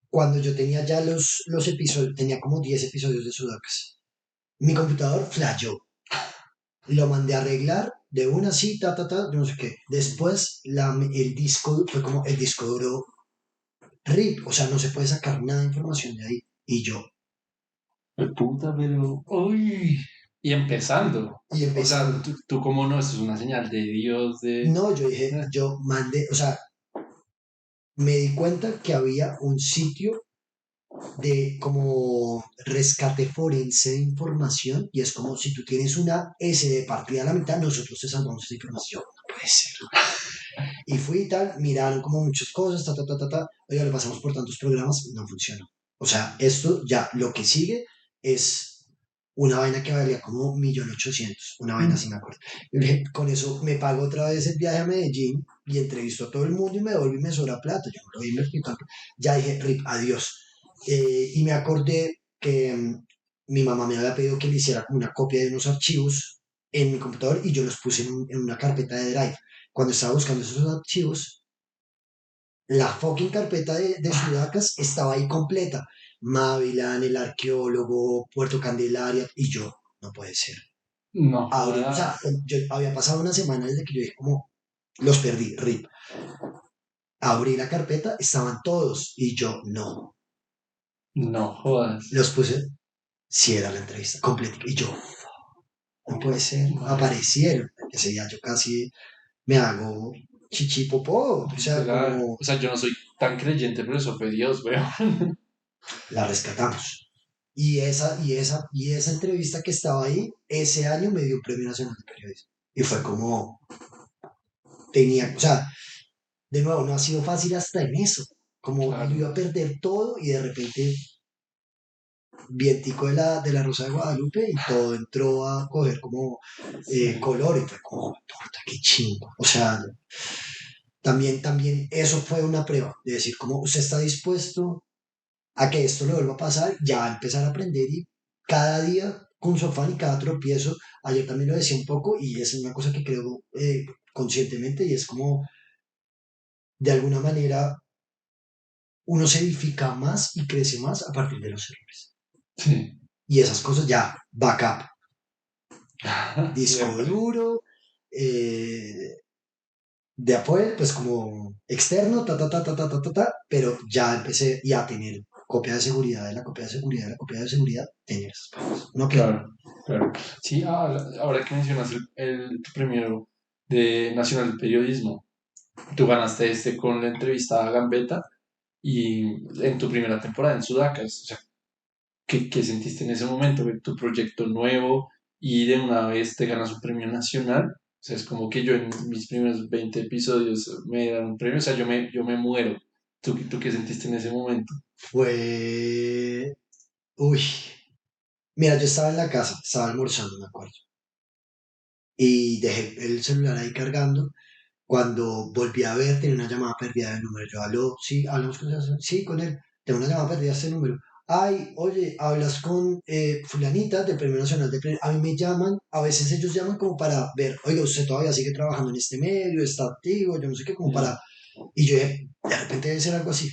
Cuando yo tenía ya los episodios, tenía como 10 episodios de Sudakas. Mi computador flasheó. Lo mandé a arreglar de una cita, no sé qué. Después el disco fue como el disco duro RIP, o sea, no se puede sacar nada de información de ahí. Y yo, Pues puta, pero, uy, y empezando. y O sea, empezando. tú como no, esto es una señal de Dios, de... No, yo dije, eh, yo mandé, o sea, me di cuenta que había un sitio de como rescate forense de información y es como si tú tienes una S de partida a la mitad, nosotros te salvamos esa información. No puede ser. Y fui y tal, miraron como muchas cosas, oiga, lo pasamos por tantos programas, no funcionó. O sea, esto ya, lo que sigue es una vaina que valía como 1.800.000, una vaina así me acuerdo. Yo le dije, con eso me pago otra vez el viaje a Medellín y entrevisto a todo el mundo y me devuelvo y me sobra plata, yo no lo voy a invertir tanto. Ya dije, Rip, adiós. Y me acordé que mi mamá me había pedido que le hiciera como una copia de unos archivos en mi computador y yo los puse en una carpeta de Drive. Cuando estaba buscando esos archivos, la fucking carpeta de Sudacas estaba ahí completa. Mavilan, el arqueólogo, Puerto Candelaria, y yo, no puede ser. No O sea, jodas, yo había pasado una semana desde que yo dije, como, los perdí, RIP. Abrí la carpeta, estaban todos, y yo, no. no jodas. Los puse, si era la entrevista completa, y yo, no puede ser. Marica, Aparecieron. Ese día yo casi me hago chichipopó, o sea, literal. como O sea, yo no soy tan creyente, pero eso fue Dios, weón. la rescatamos. Y esa entrevista que estaba ahí, ese año me dio un Premio Nacional de Periodismo. Y fue como, o sea, de nuevo, no ha sido fácil hasta en eso. Como lo Claro, iba a perder todo y de repente vientico de la Rosa de Guadalupe y todo entró a coger como sí. color y fue como, puta, qué chingo. O sea, también eso fue una prueba de decir, como usted está dispuesto a que esto le vuelva a pasar, ya va a empezar a aprender y cada día con su afán y cada tropiezo, ayer también lo decía un poco y es una cosa que creo conscientemente y es como de alguna manera uno se edifica más y crece más a partir de los errores. Sí. Y esas cosas ya, backup, disco Siempre. duro, eh, de apoyo, pues como externo, pero ya empecé ya a tener copia de seguridad de la copia de seguridad de la copia de seguridad, tener esas cosas. No aprende. Claro, claro. Sí, ahora que mencionas tu premio de Nacional de Periodismo, tú ganaste este con la entrevista a Gambetta y en tu primera temporada en Sudacas. O sea, ¿qué sentiste en ese momento? Ver tu proyecto nuevo y de una vez te ganas un premio nacional. O sea, es como que yo en mis primeros 20 episodios me dan un premio. O sea, yo me muero. ¿Tú qué sentiste en ese momento? Fue, uy, mira, yo estaba en la casa, estaba almorzando, me acuerdo, y dejé el celular ahí cargando. Cuando volví a ver, tenía una llamada perdida del número. Yo, aló, sí, hablamos con él. Sí, con él. Tengo una llamada perdida de este número. Ay, oye, hablas con fulanita del Premio Nacional de Periodismo. A mí me llaman, a veces ellos llaman como para ver, oiga, usted todavía sigue trabajando en este medio, está activo, yo no sé qué, como para... Ya. Y yo dije, de repente debe ser algo así.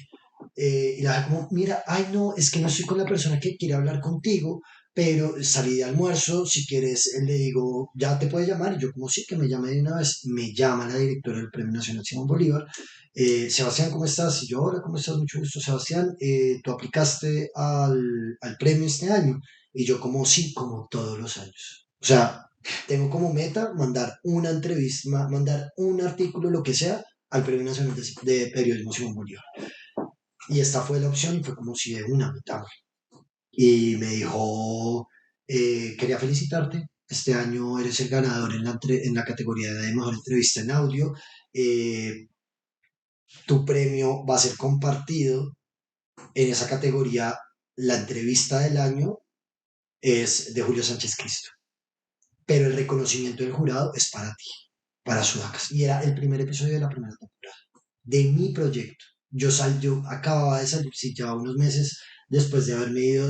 Y la dejé como, mira, ay, no, es que no estoy con la persona que quiere hablar contigo, pero salí de almuerzo, si quieres, le digo, ya te puede llamar, y yo como sí, que me llame de una vez, me llama la directora del Premio Nacional Simón Bolívar, Sebastián, ¿cómo estás? Y yo, hola, ¿cómo estás? Mucho gusto, Sebastián, tú aplicaste al premio este año, y yo como sí, como todos los años. O sea, tengo como meta mandar una entrevista, mandar un artículo, lo que sea, al Premio Nacional de Periodismo Simón Bolívar. Y esta fue la opción y fue como si de una mitad. Y me dijo, quería felicitarte, este año eres el ganador en la categoría de mejor entrevista en audio. Eh, Tu premio va a ser compartido en esa categoría. La entrevista del año es de Julio Sánchez Cristo, pero el reconocimiento del jurado es para ti, para Sudacas. Y era el primer episodio de la primera temporada de mi proyecto. Yo acababa de salir, sí, llevaba unos meses después de haberme ido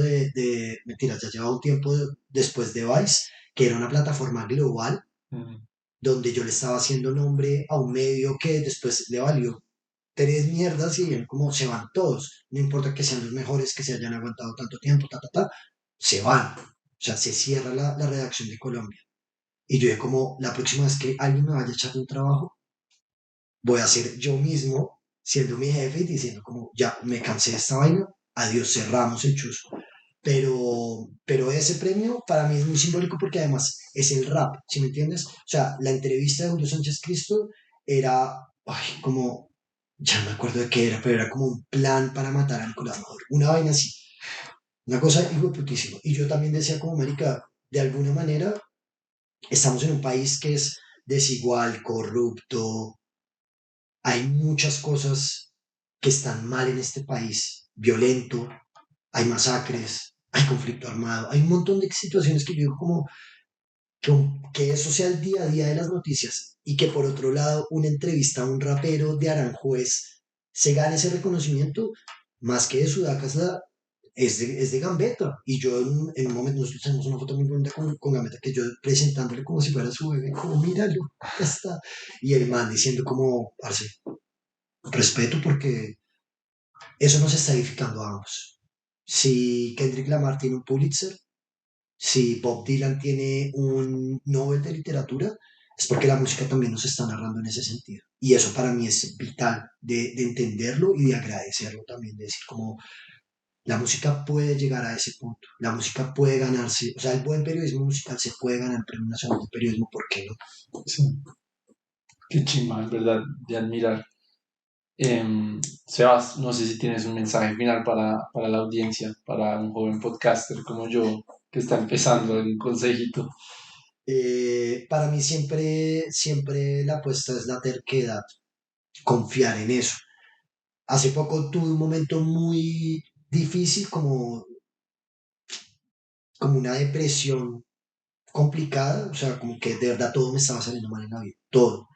mentiras, ya llevaba un tiempo después de Vice, que era una plataforma global Mm. donde yo le estaba haciendo nombre a un medio que después le valió tres mierdas y bien como se van todos, no importa que sean los mejores, que se hayan aguantado tanto tiempo, se van, o sea, se cierra la redacción de Colombia. Y yo dije como, la próxima vez que alguien me vaya a echar un trabajo, voy a ser yo mismo siendo mi jefe y diciendo como, ya me cansé de esta vaina, adiós, cerramos el chuzo. Pero ese premio para mí es muy simbólico porque además es el rap, ¿sí me entiendes? O sea, la entrevista de Julio Sánchez Cristo era ay, como, ya no me acuerdo de qué era, pero era como un plan para matar a Nicolás Maduro, una vaina así, una cosa hijo de putísimo. Y yo también decía como, marica, de alguna manera estamos en un país que es desigual, corrupto, hay muchas cosas que están mal en este país, violento, hay masacres, hay conflicto armado, hay un montón de situaciones que yo digo como que eso sea el día a día de las noticias y que por otro lado una entrevista a un rapero de Aranjuez se gane ese reconocimiento, más que de Sudacas, es de Gambetta. Y yo en un momento, nosotros tenemos una foto muy bonita con Gambetta, que yo presentándole como si fuera su bebé, como míralo, ya está. Y el man diciendo como, parce, respeto porque eso nos está edificando a ambos. Si Kendrick Lamar tiene un Pulitzer, si Bob Dylan tiene un Nobel de literatura, es porque la música también nos está narrando en ese sentido. Y eso para mí es vital de entenderlo y de agradecerlo también, de decir como la música puede llegar a ese punto, la música puede ganarse, o sea, el buen periodismo musical se puede ganar el Premio Nacional de Periodismo, ¿por qué no? Sí, qué chimba, en verdad, de admirar. Sebas, no sé si tienes un mensaje final para la audiencia, para un joven podcaster como yo que está empezando, un consejito. Para mí siempre la apuesta es la terquedad, confiar en eso. Hace poco tuve un momento muy difícil, como una depresión complicada, o sea, como que de verdad todo me estaba saliendo mal en la vida, todo.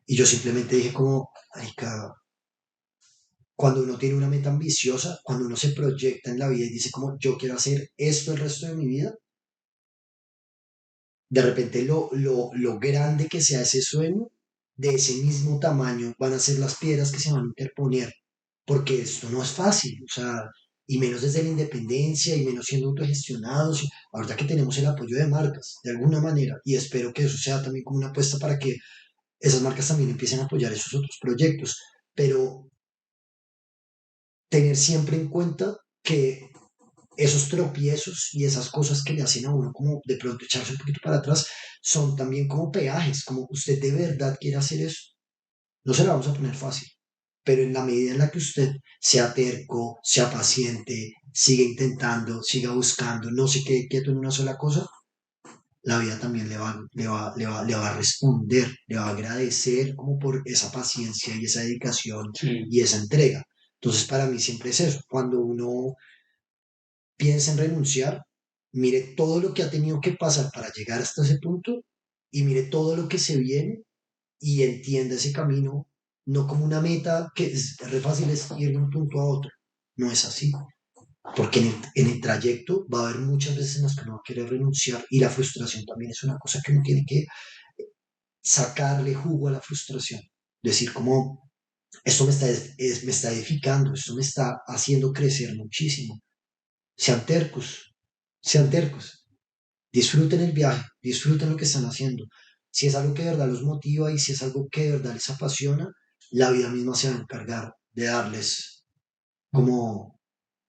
Y yo simplemente dije como, marica, cuando uno tiene una meta ambiciosa, cuando uno se proyecta en la vida y dice como, yo quiero hacer esto el resto de mi vida, de repente lo grande que sea ese sueño, de ese mismo tamaño van a ser las piedras que se van a interponer, porque esto no es fácil, o sea, y menos desde la independencia y menos siendo autogestionados, ahorita que tenemos el apoyo de marcas, de alguna manera, y espero que eso sea también como una apuesta para que esas marcas también empiecen a apoyar esos otros proyectos, pero tener siempre en cuenta que esos tropiezos y esas cosas que le hacen a uno como de pronto echarse un poquito para atrás son también como peajes, como usted de verdad quiere hacer eso, no se la vamos a poner fácil, pero en la medida en la que usted sea terco, sea paciente, siga intentando, siga buscando, no se quede quieto en una sola cosa, la vida también le va a responder, le va a agradecer como por esa paciencia y esa dedicación Sí, y esa entrega. Entonces para mí siempre es eso, cuando uno piensa en renunciar, mire todo lo que ha tenido que pasar para llegar hasta ese punto y mire todo lo que se viene y entienda ese camino no como una meta que es re fácil es ir de un punto a otro. No es así, porque en el trayecto va a haber muchas veces en las que uno va a querer renunciar y la frustración también es una cosa que uno tiene que sacarle jugo a la frustración. Decir como, esto me está edificando, esto me está haciendo crecer muchísimo. Sean tercos, sean tercos. Disfruten el viaje, disfruten lo que están haciendo. Si es algo que de verdad los motiva y si es algo que de verdad les apasiona, la vida misma se va a encargar de darles como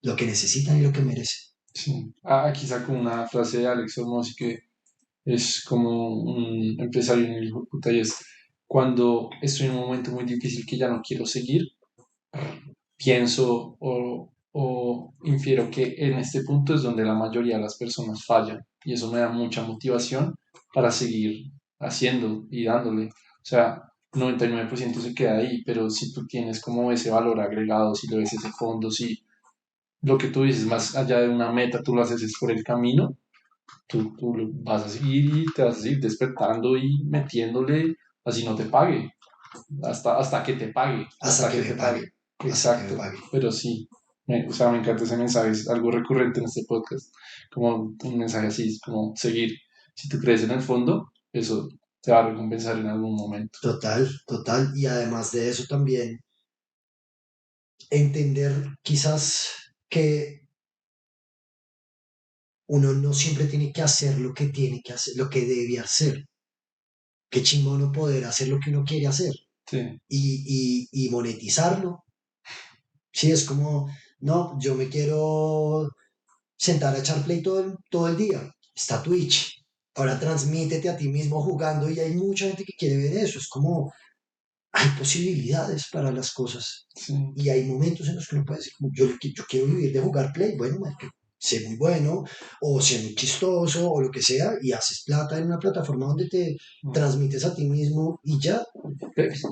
lo que necesitan y lo que merecen. sí. Aquí saco una frase de Alex Hormozzi que es como un empresario en el hijo de puta y es, cuando estoy en un momento muy difícil que ya no quiero seguir, pienso o infiero que en este punto es donde la mayoría de las personas fallan y eso me da mucha motivación para seguir haciendo y dándole. O sea, 99% se queda ahí, pero si tú tienes como ese valor agregado, si lo ves ese fondo, si lo que tú dices más allá de una meta, tú lo haces es por el camino, tú vas a seguir y te vas a seguir despertando y metiéndole así no te pague, hasta que te pague, hasta hasta que que me te pague, pague. hasta que me Exacto, pague. pero sí, o sea, me encanta ese mensaje, es algo recurrente en este podcast, como un mensaje así, es como seguir. Si tú crees en el fondo, eso te va a recompensar en algún momento. Total, total. Y además de eso también, entender quizás que uno no siempre tiene que hacer lo que tiene que hacer, lo que debe hacer. Qué chimba uno poder hacer lo que uno quiere hacer Sí, y monetizarlo. Sí, es como, no, yo me quiero sentar a echar play todo el día. Está Twitch. Ahora transmítete a ti mismo jugando y hay mucha gente que quiere ver eso. Es como, hay posibilidades para las cosas. sí. Y hay momentos en los que uno puede decir, como, yo quiero vivir de jugar play. Bueno, marica, sé muy bueno, o sé muy chistoso, o lo que sea, y haces plata en una plataforma donde te transmites a ti mismo y ya.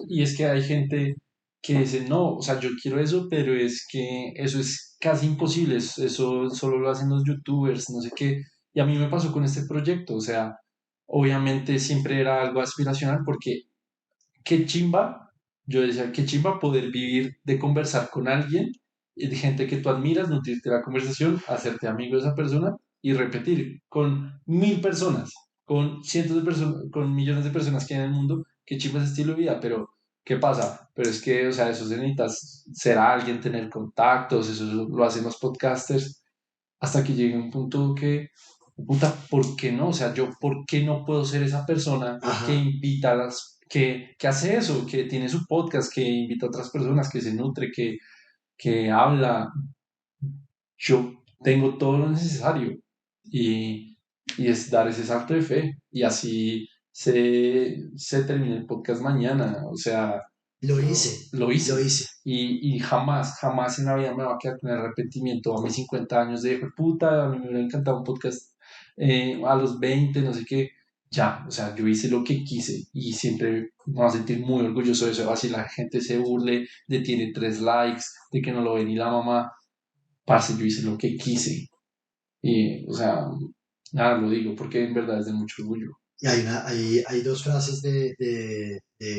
Y es que hay gente que dice, no, o sea, yo quiero eso, pero es que eso es casi imposible, eso solo lo hacen los youtubers, no sé qué. Y a mí me pasó con este proyecto, o sea, obviamente siempre era algo aspiracional porque qué chimba, yo decía, qué chimba poder vivir de conversar con alguien, y de gente que tú admiras, nutrirte la conversación, hacerte amigo de esa persona y repetir con 1000 personas, con cientos de personas, con millones de personas que hay en el mundo, qué chimba ese estilo de vida, pero ¿qué pasa? Pero es que, o sea, eso se necesita ser alguien, tener contactos, eso lo hacen los podcasters, hasta que llegue un punto que, puta, ¿por qué no? O sea, yo, ¿por qué no puedo ser esa persona que Ajá. invita a que hace eso, que tiene su podcast, que invita a otras personas, que se nutre, que habla? Yo tengo todo lo necesario y es dar ese salto de fe y así se termina el podcast mañana, o sea, Lo hice, lo lo hice. hice. Y jamás, jamás en la vida me va a quedar con el arrepentimiento a mis 50 años de puta, a mí me hubiera encantado un podcast a los 20 no sé qué. Ya, o sea, yo hice lo que quise y siempre me voy a sentir muy orgulloso de eso. Así la gente se burle de tiene 3 likes, de que no lo ve ni la mamá. Parce, yo hice lo que quise. Y, o sea, nada, lo digo porque en verdad es de mucho orgullo. Y hay dos frases de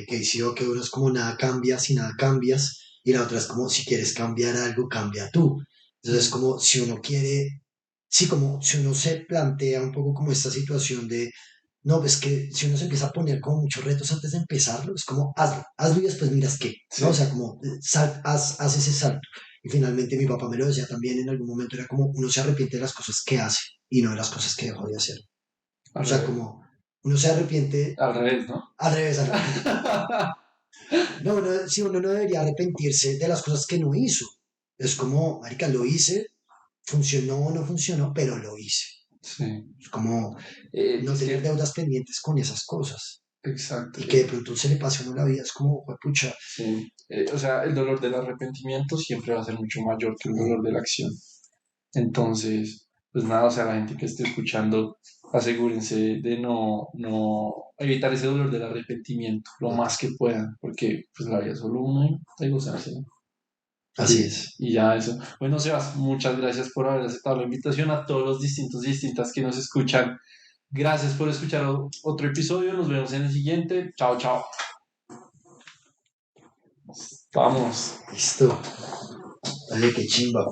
Casey O, que uno es como nada cambia si nada cambias, y la otra es como si quieres cambiar algo, cambia tú. Entonces, Mm, como si uno quiere, sí, como si uno se plantea un poco como esta situación de, no, pues que si uno se empieza a poner como muchos retos antes de empezarlo, es como hazlo, hazlo y después miras qué, ¿no? O sí, sea, como haz ese salto. Y finalmente mi papá me lo decía también en algún momento, era como uno se arrepiente de las cosas que hace y no de las cosas que dejó de hacer. O al sea, revés, como uno se arrepiente al revés, ¿no? al revés, al revés. No, si uno no debería arrepentirse de las cosas que no hizo. Es como, marica, lo hice, funcionó o no funcionó, pero lo hice. Sí. Es como no Es tener que, deudas pendientes con esas cosas. exacto. Y que de pronto se le pase a uno la vida. Es como, pucha, Sí. O sea, el dolor del arrepentimiento siempre va a ser mucho mayor que el dolor de la acción. Entonces, pues nada, o sea, la gente que esté escuchando, asegúrense de no evitar ese dolor del arrepentimiento lo más que puedan, porque pues la vida es solo una y hay que gozarse, ¿no? así Y, es. y ya eso. Bueno, Sebas, muchas gracias por haber aceptado la invitación a todos los distintos y distintas que nos escuchan. Gracias por escuchar otro episodio. Nos vemos en el siguiente. Chao, chao. Vamos. Listo. Dale, qué chimba.